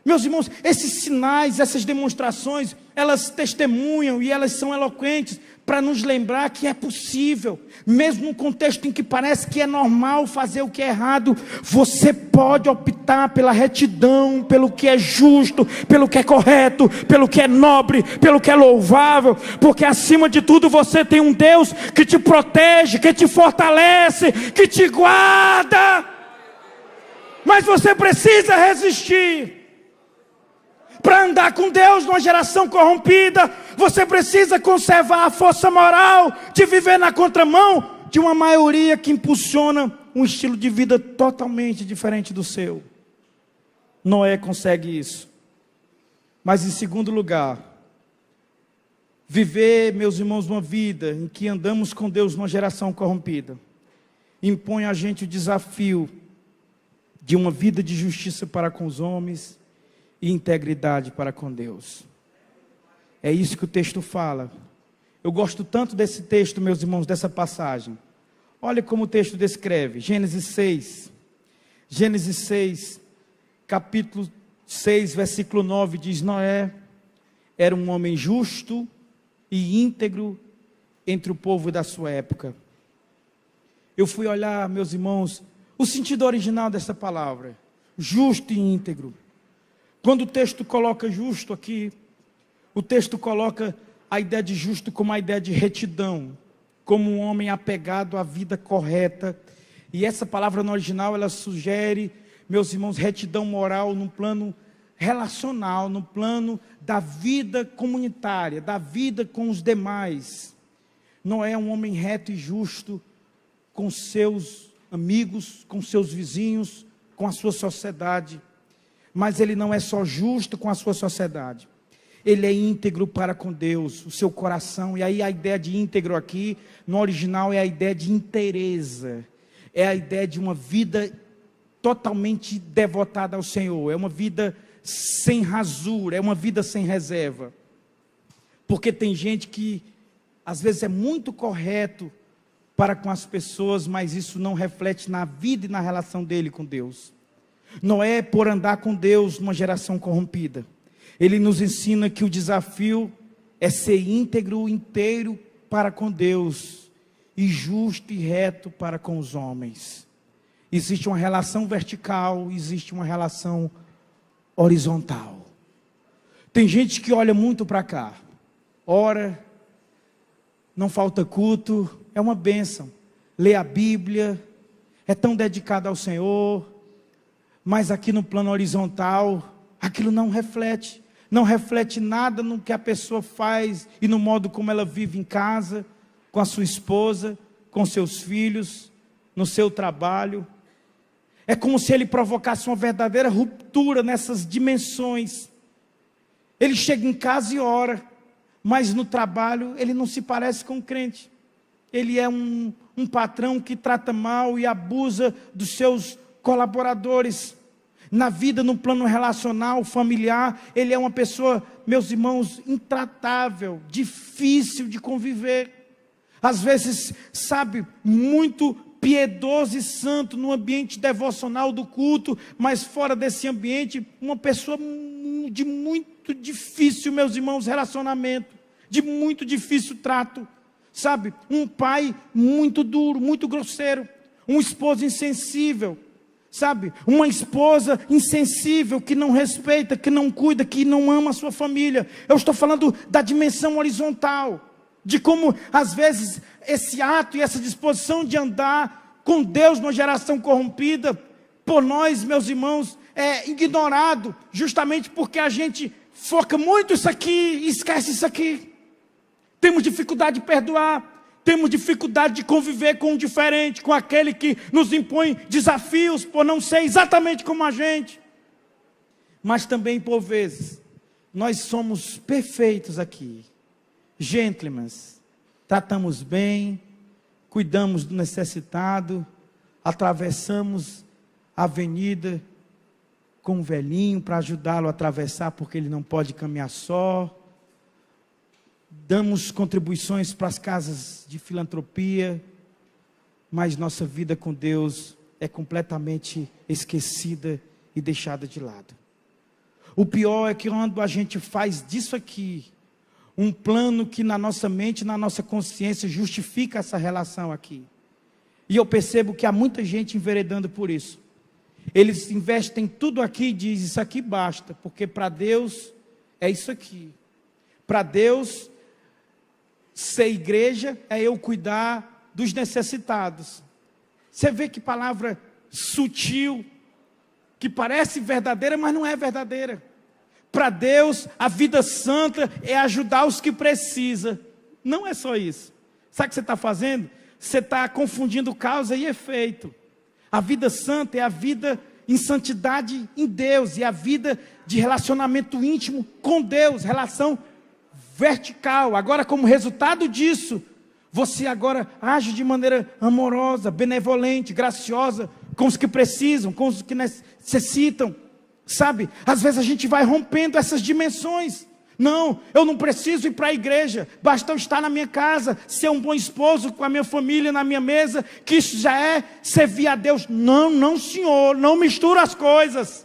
A: Meus irmãos, esses sinais, essas demonstrações, elas testemunham e elas são eloquentes para nos lembrar que é possível, mesmo num contexto em que parece que é normal fazer o que é errado, você pode optar pela retidão, pelo que é justo, pelo que é correto, pelo que é nobre, pelo que é louvável, porque acima de tudo você tem um Deus que te protege, que te fortalece, que te guarda. Mas você precisa resistir. Para andar com Deus numa geração corrompida, você precisa conservar a força moral de viver na contramão de uma maioria que impulsiona um estilo de vida totalmente diferente do seu. Noé consegue isso. Mas em segundo lugar, viver, meus irmãos, uma vida em que andamos com Deus numa geração corrompida, impõe a gente o desafio de uma vida de justiça para com os homens e integridade para com Deus. É isso que o texto fala. Eu gosto tanto desse texto, meus irmãos, dessa passagem. Olha como o texto descreve. Gênesis 6, capítulo 6, versículo 9, diz: Noé era um homem justo e íntegro entre o povo da sua época. Eu fui olhar, meus irmãos, o sentido original dessa palavra, justo e íntegro. Quando o texto coloca justo aqui, o texto coloca a ideia de justo como a ideia de retidão, como um homem apegado à vida correta. E essa palavra no original, ela sugere, meus irmãos, retidão moral no plano relacional, no plano da vida comunitária, da vida com os demais. Noé é um homem reto e justo com seus amigos, com seus vizinhos, com a sua sociedade. Mas ele não é só justo com a sua sociedade. Ele é íntegro para com Deus, o seu coração. E aí a ideia de íntegro aqui, no original, é a ideia de inteireza. É a ideia de uma vida totalmente devotada ao Senhor. É uma vida sem rasura, é uma vida sem reserva. Porque tem gente que, às vezes, é muito correto para com as pessoas, mas isso não reflete na vida e na relação dele com Deus. Noé, por andar com Deus numa geração corrompida, ele nos ensina que o desafio é ser íntegro, inteiro para com Deus e justo e reto para com os homens. Existe uma relação vertical, existe uma relação horizontal. Tem gente que olha muito para cá, ora, não falta culto, é uma bênção, lê a Bíblia, é tão dedicado ao Senhor, mas aqui no plano horizontal, aquilo não reflete nada no que a pessoa faz e no modo como ela vive em casa, com a sua esposa, com seus filhos, no seu trabalho. É como se ele provocasse uma verdadeira ruptura nessas dimensões. Ele chega em casa e ora, mas no trabalho ele não se parece com um crente. Ele é um patrão que trata mal e abusa dos seus colaboradores. Na vida, no plano relacional, familiar, ele é uma pessoa, meus irmãos, intratável, difícil de conviver. Às vezes, sabe, muito piedoso e santo no ambiente devocional do culto, mas fora desse ambiente, uma pessoa de muito difícil, meus irmãos, relacionamento, de muito difícil trato. Sabe, um pai muito duro, muito grosseiro, um esposo insensível, sabe, uma esposa insensível, que não respeita, que não cuida, que não ama a sua família. Eu estou falando da dimensão horizontal, de como às vezes esse ato e essa disposição de andar com Deus numa geração corrompida, por nós, meus irmãos, é ignorado, justamente porque a gente foca muito isso aqui e esquece isso aqui. Temos dificuldade de perdoar, temos dificuldade de conviver com o diferente, com aquele que nos impõe desafios por não ser exatamente como a gente. Mas também, por vezes, nós somos perfeitos aqui, gentlemen, tratamos bem, cuidamos do necessitado, atravessamos a avenida com um velhinho para ajudá-lo a atravessar porque ele não pode caminhar só. Damos contribuições para as casas de filantropia, mas nossa vida com Deus é completamente esquecida e deixada de lado. O pior é que quando a gente faz disso aqui um plano que na nossa mente, na nossa consciência justifica essa relação aqui. E eu percebo que há muita gente enveredando por isso. Eles investem tudo aqui e dizem, isso aqui basta, porque para Deus é isso aqui. Para Deus, ser igreja é eu cuidar dos necessitados. Você vê que palavra sutil, que parece verdadeira, mas não é verdadeira. Para Deus, a vida santa é ajudar os que precisam. Não é só isso. Sabe o que você está fazendo? Você está confundindo causa e efeito. A vida santa é a vida em santidade em Deus, e a vida de relacionamento íntimo com Deus, relação vertical. Agora, como resultado disso, você agora age de maneira amorosa, benevolente, graciosa, com os que precisam, com os que necessitam, sabe? Às vezes a gente vai rompendo essas dimensões. Não, eu não preciso ir para a igreja, basta eu estar na minha casa, ser um bom esposo com a minha família na minha mesa, que isso já é servir a Deus. Não, não, senhor, não mistura as coisas.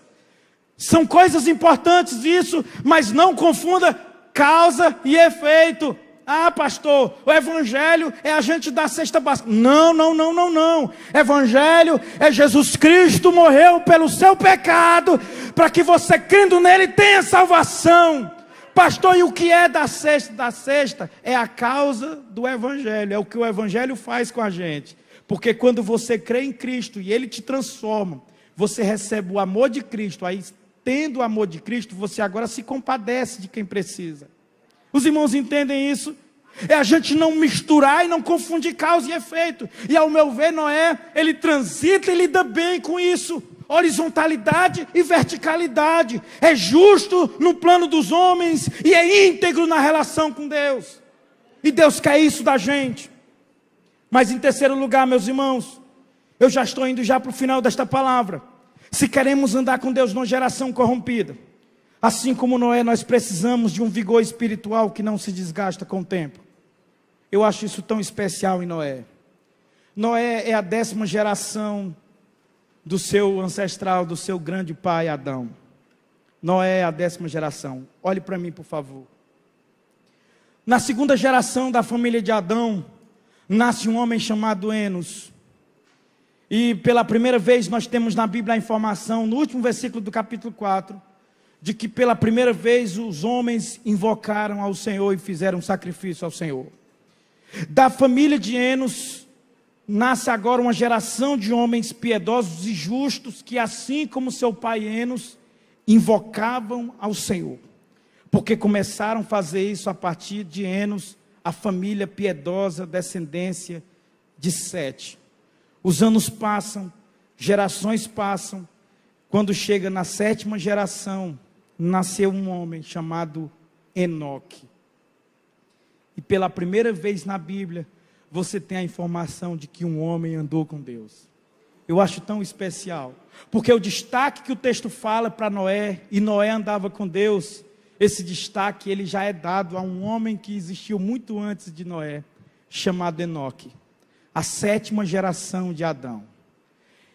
A: São coisas importantes isso, mas não confunda causa e efeito. Ah, pastor, o evangelho é a gente dar cesta básica. Não, não, não, não, não. Evangelho é Jesus Cristo morreu pelo seu pecado, para que você, crendo nele, tenha salvação. Pastor, e o que é da cesta? Da cesta é a causa do evangelho, é o que o evangelho faz com a gente. Porque quando você crê em Cristo e ele te transforma, você recebe o amor de Cristo. Aí, tendo o amor de Cristo, você agora se compadece de quem precisa. Os irmãos entendem isso? É a gente não misturar e não confundir causa e efeito. E ao meu ver, Noé, ele transita e lida bem com isso. Horizontalidade e verticalidade. É justo no plano dos homens e é íntegro na relação com Deus. E Deus quer isso da gente. Mas em terceiro lugar, meus irmãos, eu já estou indo já para o final desta palavra. Se queremos andar com Deus numa geração corrompida, assim como Noé, nós precisamos de um vigor espiritual que não se desgasta com o tempo. Eu acho isso tão especial em Noé. Noé é a 10ª geração do seu ancestral, do seu grande pai Adão. Noé é a 10ª geração. Olhe para mim, por favor. Na 2ª geração da família de Adão, nasce um homem chamado Enos. E pela primeira vez nós temos na Bíblia a informação, no último versículo do capítulo 4, de que pela primeira vez os homens invocaram ao Senhor e fizeram sacrifício ao Senhor. Da família de Enos, nasce agora uma geração de homens piedosos e justos, que assim como seu pai Enos, invocavam ao Senhor. Porque começaram a fazer isso a partir de Enos, a família piedosa, descendência de Sete. Os anos passam, gerações passam, quando chega na 7ª geração, nasceu um homem chamado Enoque. E pela primeira vez na Bíblia, você tem a informação de que um homem andou com Deus. Eu acho tão especial, porque o destaque que o texto fala para Noé, e Noé andava com Deus, esse destaque ele já é dado a um homem que existiu muito antes de Noé, chamado Enoque, a 7ª geração de Adão.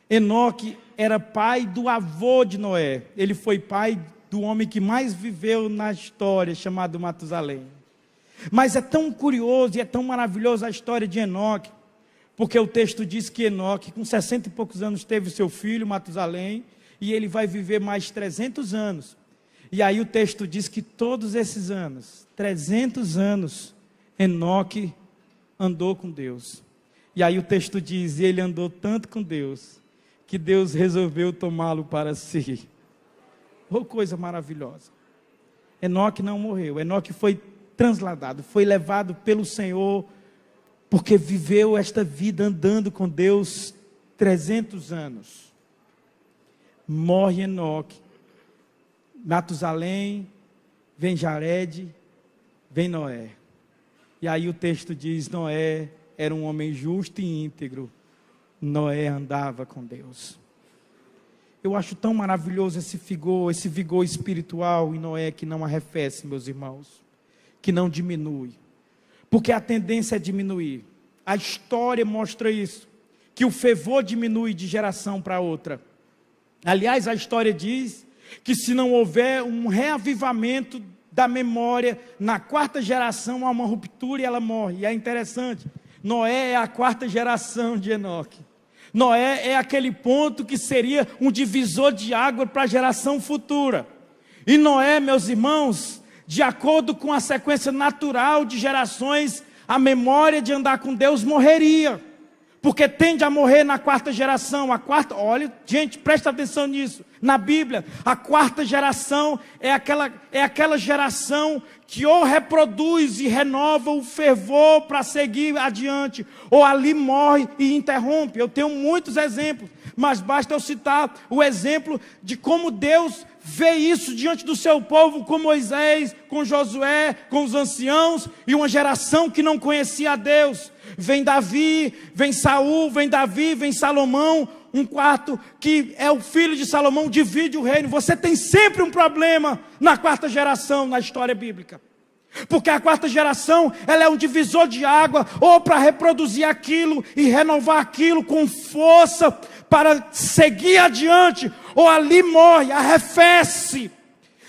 A: Enoque era pai do avô de Noé, ele foi pai do homem que mais viveu na história, chamado Matusalém. Mas é tão curioso e é tão maravilhoso a história de Enoque, porque o texto diz que Enoque, com 60 e poucos anos, teve o seu filho, Matusalém, e ele vai viver mais 300 anos. E aí o texto diz que todos esses anos, 300 anos, Enoque andou com Deus. E aí o texto diz, ele andou tanto com Deus, que Deus resolveu tomá-lo para si. Oh, coisa maravilhosa. Enoque não morreu, Enoque foi transladado, foi levado pelo Senhor, porque viveu esta vida andando com Deus 300 anos. Morre Enoque, Matusalém, vem Jared, vem Noé. E aí o texto diz, Noé era um homem justo e íntegro, Noé andava com Deus. Eu acho tão maravilhoso esse vigor espiritual em Noé, que não arrefece, meus irmãos, que não diminui, porque a tendência é diminuir. A história mostra isso, que o fervor diminui de geração para outra. Aliás, a história diz que se não houver um reavivamento da memória, na 4ª geração há uma ruptura e ela morre. E é interessante, Noé é a 4ª geração de Enoque. Noé é aquele ponto que seria um divisor de água para a geração futura. E Noé, meus irmãos, de acordo com a sequência natural de gerações, a memória de andar com Deus morreria. porque tende a morrer na quarta geração. Olha, gente, presta atenção nisso. Na Bíblia, a quarta geração é aquela geração que ou reproduz e renova o fervor para seguir adiante, ou ali morre e interrompe. Eu tenho muitos exemplos, mas basta eu citar o exemplo de como Deus vê isso diante do seu povo, com Moisés, com Josué, com os anciãos, e uma geração que não conhecia a Deus. Vem Davi, vem Saul, vem Davi, vem Salomão, um quarto que é o filho de Salomão, divide o reino. Você tem sempre um problema na quarta geração na história bíblica, porque a quarta geração, ela é um divisor de água, ou para reproduzir aquilo e renovar aquilo com força para seguir adiante, ou ali morre, arrefece.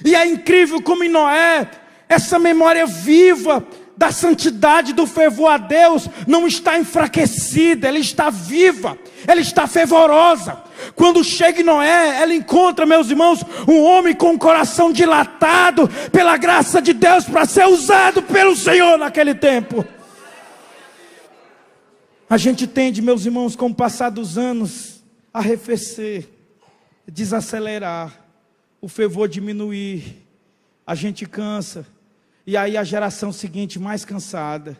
A: E é incrível como em Noé, essa memória viva da santidade, do fervor a Deus, não está enfraquecida, ela está viva, ela está fervorosa. Quando chega em Noé, ela encontra, meus irmãos, um homem com o coração dilatado pela graça de Deus para ser usado pelo Senhor naquele tempo. A gente tende, meus irmãos, com o passar dos anos, a arrefecer, desacelerar, o fervor diminuir, a gente cansa. E aí a geração seguinte mais cansada,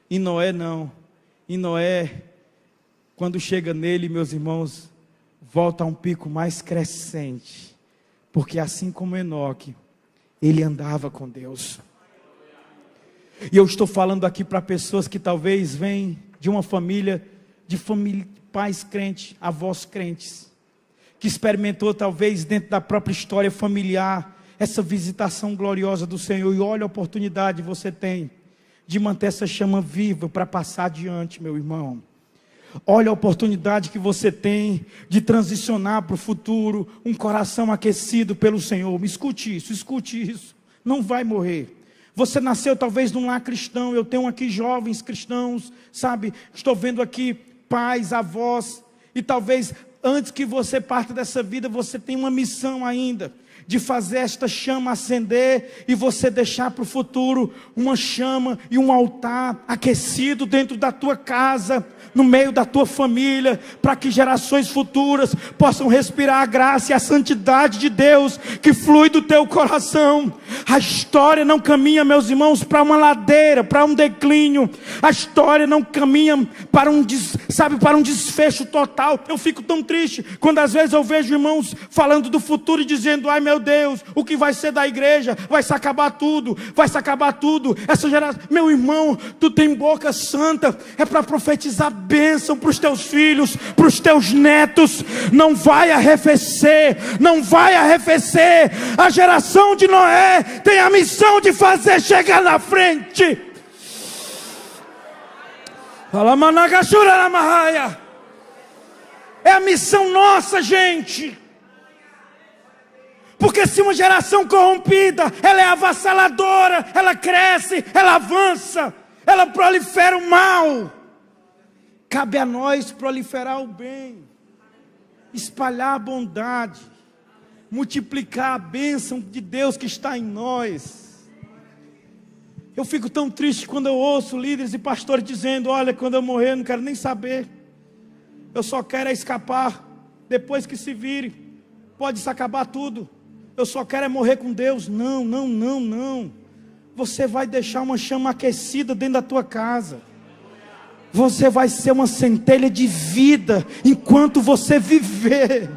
A: e Noé não. E Noé, quando chega nele, meus irmãos, volta a um pico mais crescente, porque assim como Enoque, ele andava com Deus. E eu estou falando aqui para pessoas que talvez vêm de uma família, pais crentes, avós crentes, que experimentou talvez dentro da própria história familiar, essa visitação gloriosa do Senhor, e olha a oportunidade que você tem de manter essa chama viva para passar adiante, meu irmão. Olha a oportunidade que você tem de transicionar para o futuro, um coração aquecido pelo Senhor. Me escute isso, não vai morrer. Você nasceu talvez num lar cristão, eu tenho aqui jovens cristãos, sabe, estou vendo aqui pais, avós, e talvez antes que você parta dessa vida, você tem uma missão ainda, de fazer esta chama acender, e você deixar para o futuro uma chama e um altar aquecido dentro da tua casa, no meio da tua família, para que gerações futuras possam respirar a graça e a santidade de Deus que flui do teu coração. A história não caminha, meus irmãos, para uma ladeira, para um declínio. A história não caminha para um desfecho total. Eu fico tão triste quando às vezes eu vejo irmãos falando do futuro e dizendo: ai meu Deus, o que vai ser da igreja? Vai se acabar tudo, essa geração. Meu irmão, tu tem boca santa, é para profetizar bênção para os teus filhos, para os teus netos. Não vai arrefecer. A geração de Noé tem a missão de fazer chegar na frente. É a missão nossa, gente. Porque se uma geração corrompida, ela é avassaladora, ela cresce, ela avança, ela prolifera o mal. Cabe a nós proliferar o bem, espalhar a bondade, multiplicar a bênção de Deus que está em nós. Eu fico tão triste quando eu ouço líderes e pastores dizendo: olha, quando eu morrer eu não quero nem saber, eu só quero é escapar, depois que se vire, pode se acabar tudo, eu só quero é morrer com Deus. Não, você vai deixar uma chama aquecida dentro da tua casa. Você vai ser uma centelha de vida enquanto você viver.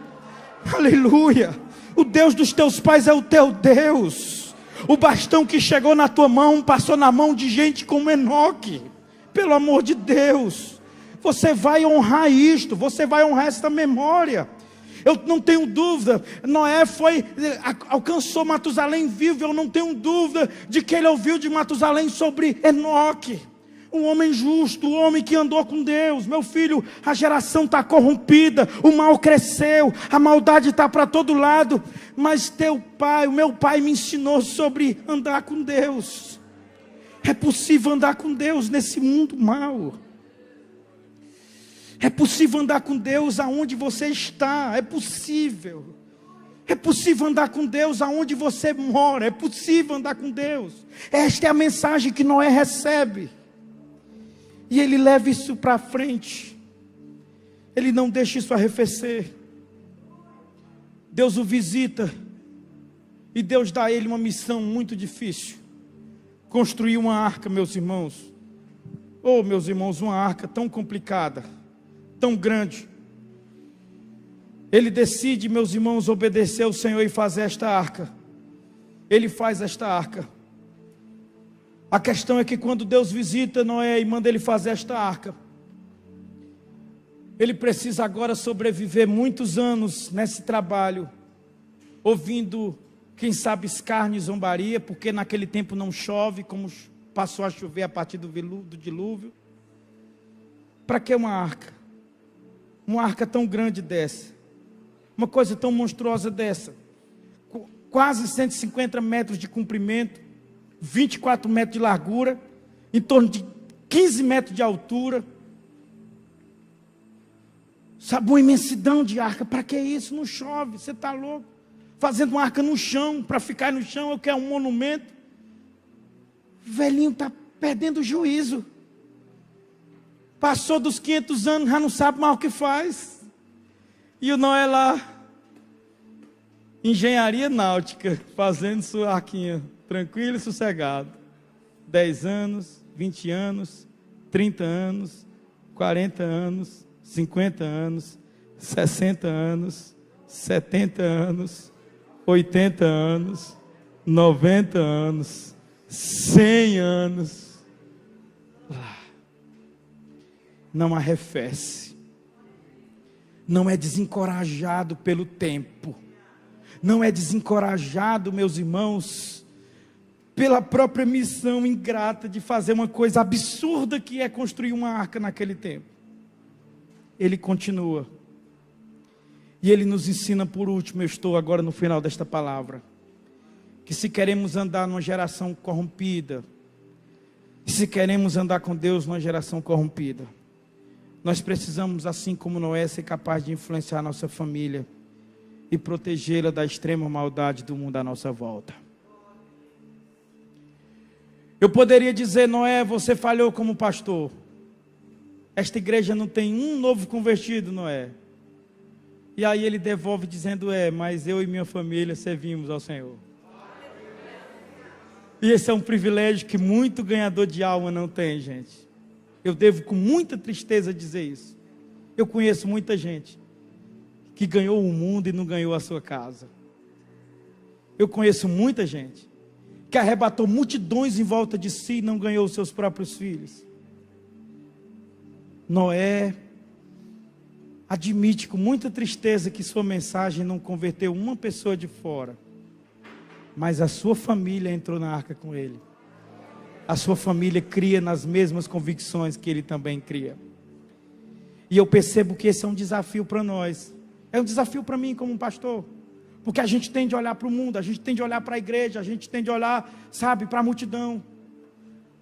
A: Aleluia. O Deus dos teus pais é o teu Deus. O bastão que chegou na tua mão passou na mão de gente como Enoque. Pelo amor de Deus, você vai honrar isto, você vai honrar esta memória. Eu não tenho dúvida, Noé alcançou Matusalém vivo. Eu não tenho dúvida de que ele ouviu de Matusalém sobre Enoque, um homem justo, um homem que andou com Deus. Meu filho, a geração está corrompida, o mal cresceu, a maldade está para todo lado, mas o meu pai me ensinou sobre andar com Deus. É possível andar com Deus nesse mundo mau. É possível andar com Deus aonde você está. É possível andar com Deus aonde você mora. É possível andar com Deus. Esta é a mensagem que Noé recebe. E ele leva isso para frente. Ele não deixa isso arrefecer. Deus o visita. E Deus dá a ele uma missão muito difícil. Construir uma arca, meus irmãos. Oh, meus irmãos, uma arca tão complicada, tão grande. Ele decide, meus irmãos, obedecer ao Senhor e fazer esta arca. Ele faz esta arca. A questão é que quando Deus visita Noé e manda ele fazer esta arca, ele precisa agora sobreviver muitos anos nesse trabalho, ouvindo, quem sabe, escárnio e zombaria, porque naquele tempo não chove, como passou a chover a partir do dilúvio. Para que uma arca? Uma arca tão grande dessa, uma coisa tão monstruosa dessa, quase 150 metros de comprimento, 24 metros de largura, em torno de 15 metros de altura. Sabe, uma imensidão de arca. Para que isso? Não chove, você está louco? Fazendo uma arca no chão, para ficar no chão, eu quero um monumento. O velhinho está perdendo o juízo. Passou dos 500 anos, já não sabe mais o que faz. E o Noé lá, engenharia náutica, fazendo sua arquinha, tranquilo e sossegado. 10 anos, 20 anos, 30 anos, 40 anos, 50 anos, 60 anos, 70 anos, 80 anos, 90 anos, 100 anos. Não arrefece. Não é desencorajado pelo tempo. Não é desencorajado, meus irmãos, pela própria missão ingrata de fazer uma coisa absurda que é construir uma arca naquele tempo. Ele continua. E ele nos ensina por último, eu estou agora no final desta palavra, que se queremos andar numa geração corrompida, se queremos andar com Deus numa geração corrompida, nós precisamos, assim como Noé, ser capaz de influenciar a nossa família e protegê-la da extrema maldade do mundo à nossa volta. Eu poderia dizer: Noé, você falhou como pastor. Esta igreja não tem um novo convertido, Noé. E aí ele devolve dizendo: mas eu e minha família servimos ao Senhor. E esse é um privilégio que muito ganhador de alma não tem, gente. Eu devo com muita tristeza dizer isso. Eu conheço muita gente que ganhou o mundo e não ganhou a sua casa. Eu conheço muita gente que arrebatou multidões em volta de si e não ganhou os seus próprios filhos. Noé admite com muita tristeza que sua mensagem não converteu uma pessoa de fora, mas a sua família entrou na arca com ele. A sua família cria nas mesmas convicções que ele também cria. E eu percebo que esse é um desafio para nós. É um desafio para mim como um pastor. Porque a gente tem de olhar para o mundo, a gente tem de olhar para a igreja, a gente tem de olhar, sabe, para a multidão.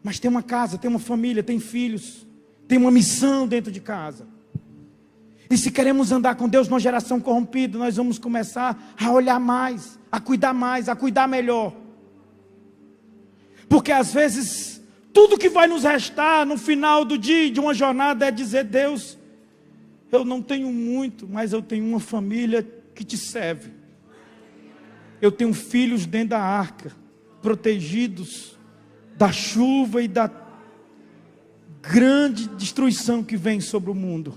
A: Mas tem uma casa, tem uma família, tem filhos, tem uma missão dentro de casa. E se queremos andar com Deus numa geração corrompida, nós vamos começar a olhar mais, a cuidar melhor. Porque às vezes, tudo que vai nos restar no final do dia, de uma jornada, é dizer: Deus, eu não tenho muito, mas eu tenho uma família que te serve. Eu tenho filhos dentro da arca, protegidos da chuva e da grande destruição que vem sobre o mundo.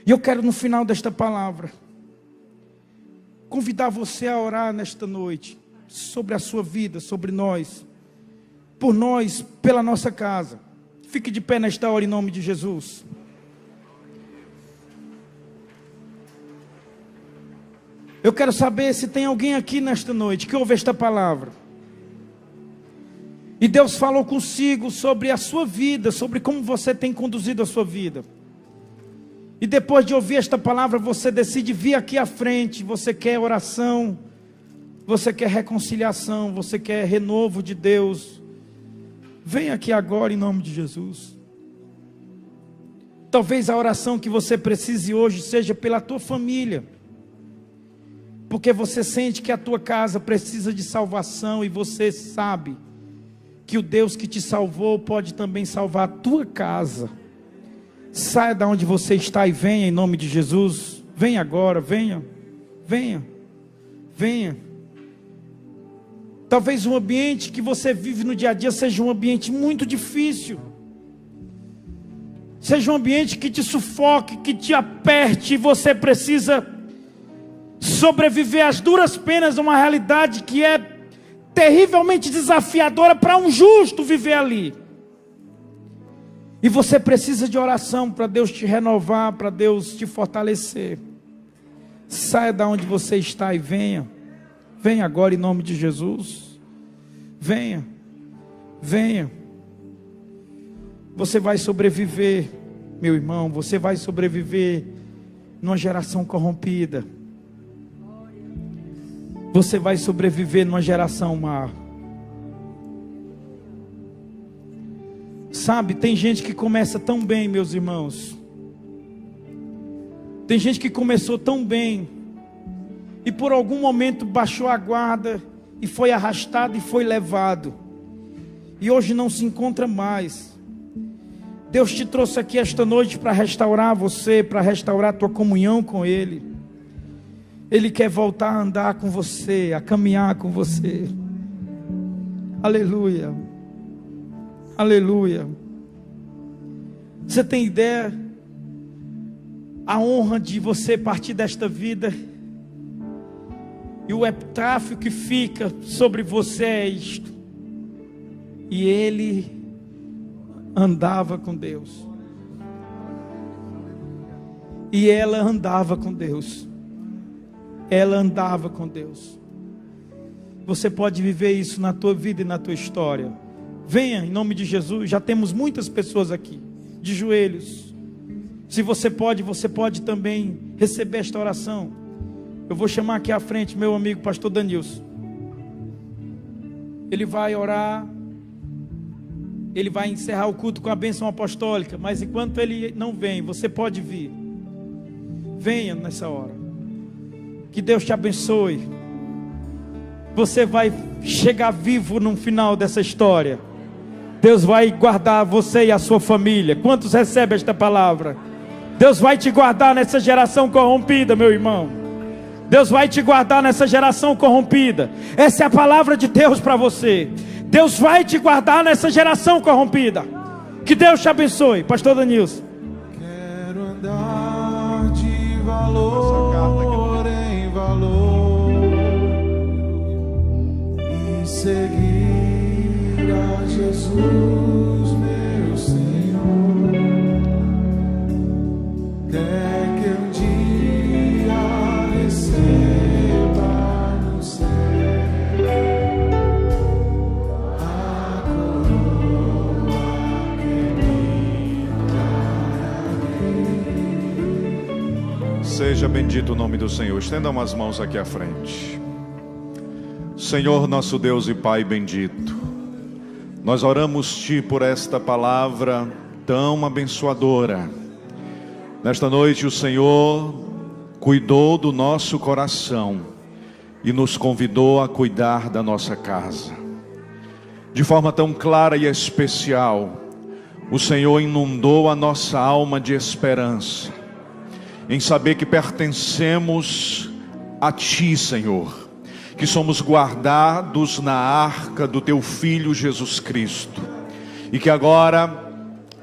A: E eu quero, no final desta palavra, convidar você a orar nesta noite sobre a sua vida, sobre nós, por nós, pela nossa casa. Fique de pé nesta hora em nome de Jesus. Eu quero saber se tem alguém aqui nesta noite que ouve esta palavra e Deus falou consigo sobre a sua vida, sobre como você tem conduzido a sua vida. E depois de ouvir esta palavra, você decide vir aqui à frente. Você quer oração, você quer reconciliação, você quer renovo de Deus. Vem aqui agora em nome de Jesus. Talvez a oração que você precise hoje seja pela tua família, porque você sente que a tua casa precisa de salvação e você sabe que o Deus que te salvou pode também salvar a tua casa. Saia da onde você está e venha em nome de Jesus. Venha agora, venha. Talvez o ambiente que você vive no dia a dia seja um ambiente muito difícil. Seja um ambiente que te sufoque, que te aperte, e você precisa sobreviver às duras penas a uma realidade que é terrivelmente desafiadora para um justo viver ali. E você precisa de oração para Deus te renovar, para Deus te fortalecer. Saia da onde você está e venha. Venha agora em nome de Jesus. Venha. Você vai sobreviver, meu irmão. Você vai sobreviver numa geração corrompida. Você vai sobreviver numa geração má. Sabe, tem gente que começa tão bem, meus irmãos. Tem gente que começou tão bem e por algum momento baixou a guarda e foi arrastado e foi levado. E hoje não se encontra mais. Deus te trouxe aqui esta noite para restaurar você, para restaurar a tua comunhão com Ele. Ele quer voltar a andar com você, a caminhar com você. Aleluia. Aleluia. Você tem ideia? A honra de você partir desta vida e o epitáfio que fica sobre você é isto: e ele andava com Deus, e ela andava com Deus. Ela andava com Deus. Você pode viver isso na tua vida e na tua história. Venha em nome de Jesus. Já temos muitas pessoas aqui de joelhos. Se você pode também receber esta oração. Eu vou chamar aqui à frente meu amigo pastor Danilson. Ele vai orar. Ele vai encerrar o culto com a bênção apostólica. Mas enquanto ele não vem, você pode vir. Venha nessa hora. Que Deus te abençoe. Você vai chegar vivo no final dessa história. Deus vai guardar você e a sua família. Quantos recebem esta palavra? Deus vai te guardar nessa geração corrompida, meu irmão. Deus vai te guardar nessa geração corrompida. Essa é a palavra de Deus para você. Deus vai te guardar nessa geração corrompida. Que Deus te abençoe. Pastor Danilson.
B: Quero andar de valor em valor e seguir a Jesus, meu Senhor. Até que um dia receba no céu a coroa que me dará.
D: Seja bendito o nome do Senhor. Estendam as mãos aqui à frente. Senhor, nosso Deus e Pai bendito, nós oramos-te por esta palavra tão abençoadora. Nesta noite o Senhor cuidou do nosso coração e nos convidou a cuidar da nossa casa. De forma tão clara e especial, o Senhor inundou a nossa alma de esperança, em saber que pertencemos a Ti, Senhor, que somos guardados na arca do Teu Filho Jesus Cristo, e que agora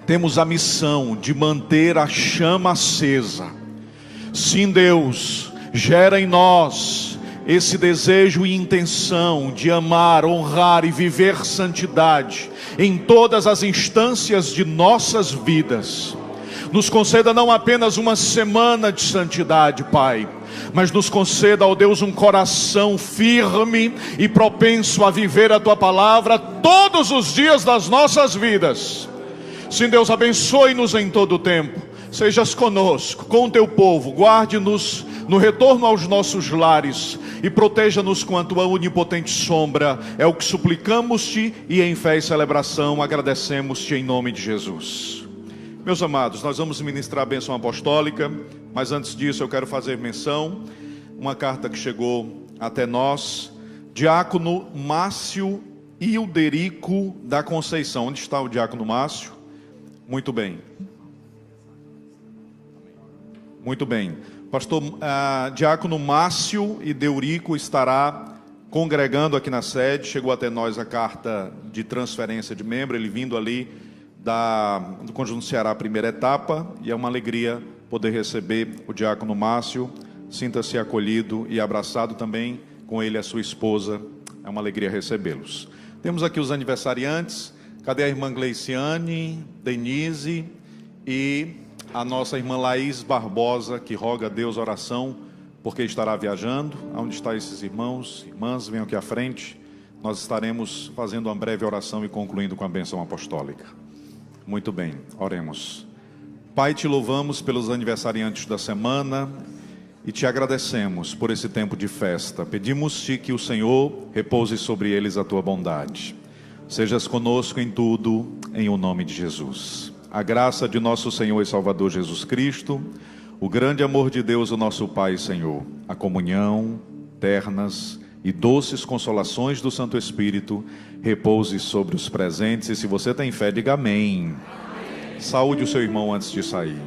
D: temos a missão de manter a chama acesa. Sim, Deus, gera em nós esse desejo e intenção de amar, honrar e viver santidade em todas as instâncias de nossas vidas. Nos conceda não apenas uma semana de santidade, Pai, mas nos conceda, ó Deus, um coração firme e propenso a viver a Tua palavra todos os dias das nossas vidas. Sim, Deus, abençoe-nos em todo o tempo. Sejas conosco, com o Teu povo, guarde-nos no retorno aos nossos lares e proteja-nos com a Tua onipotente sombra. É o que suplicamos-te e em fé e celebração agradecemos-te em nome de Jesus. Meus amados, nós vamos ministrar a bênção apostólica, mas antes disso eu quero fazer menção, uma carta que chegou até nós, Diácono Márcio Ilderico da Conceição. Onde está o diácono Márcio? Muito bem. Muito bem. Pastor diácono Márcio Ilderico estará congregando aqui na sede. Chegou até nós a carta de transferência de membro, ele vindo ali do Conjunto Ceará, primeira etapa, e é uma alegria poder receber o diácono Márcio. Sinta-se acolhido e abraçado também, com ele a sua esposa. É uma alegria recebê-los. Temos aqui os aniversariantes. Cadê a irmã Gleiciane, Denise e a nossa irmã Laís Barbosa, que roga a Deus oração, porque estará viajando. Onde estão esses irmãos? Irmãs, venham aqui à frente. Nós estaremos fazendo uma breve oração e concluindo com a bênção apostólica. Muito bem, oremos. Pai, te louvamos pelos aniversariantes da semana e te agradecemos por esse tempo de festa. Pedimos-te que o Senhor repouse sobre eles a tua bondade. Sejas conosco em tudo, em o nome de Jesus. A graça de nosso Senhor e Salvador Jesus Cristo, o grande amor de Deus, o nosso Pai e Senhor, a comunhão, ternas e doces consolações do Santo Espírito, repouse sobre os presentes. E se você tem fé, diga amém. Saúde o seu irmão antes de sair.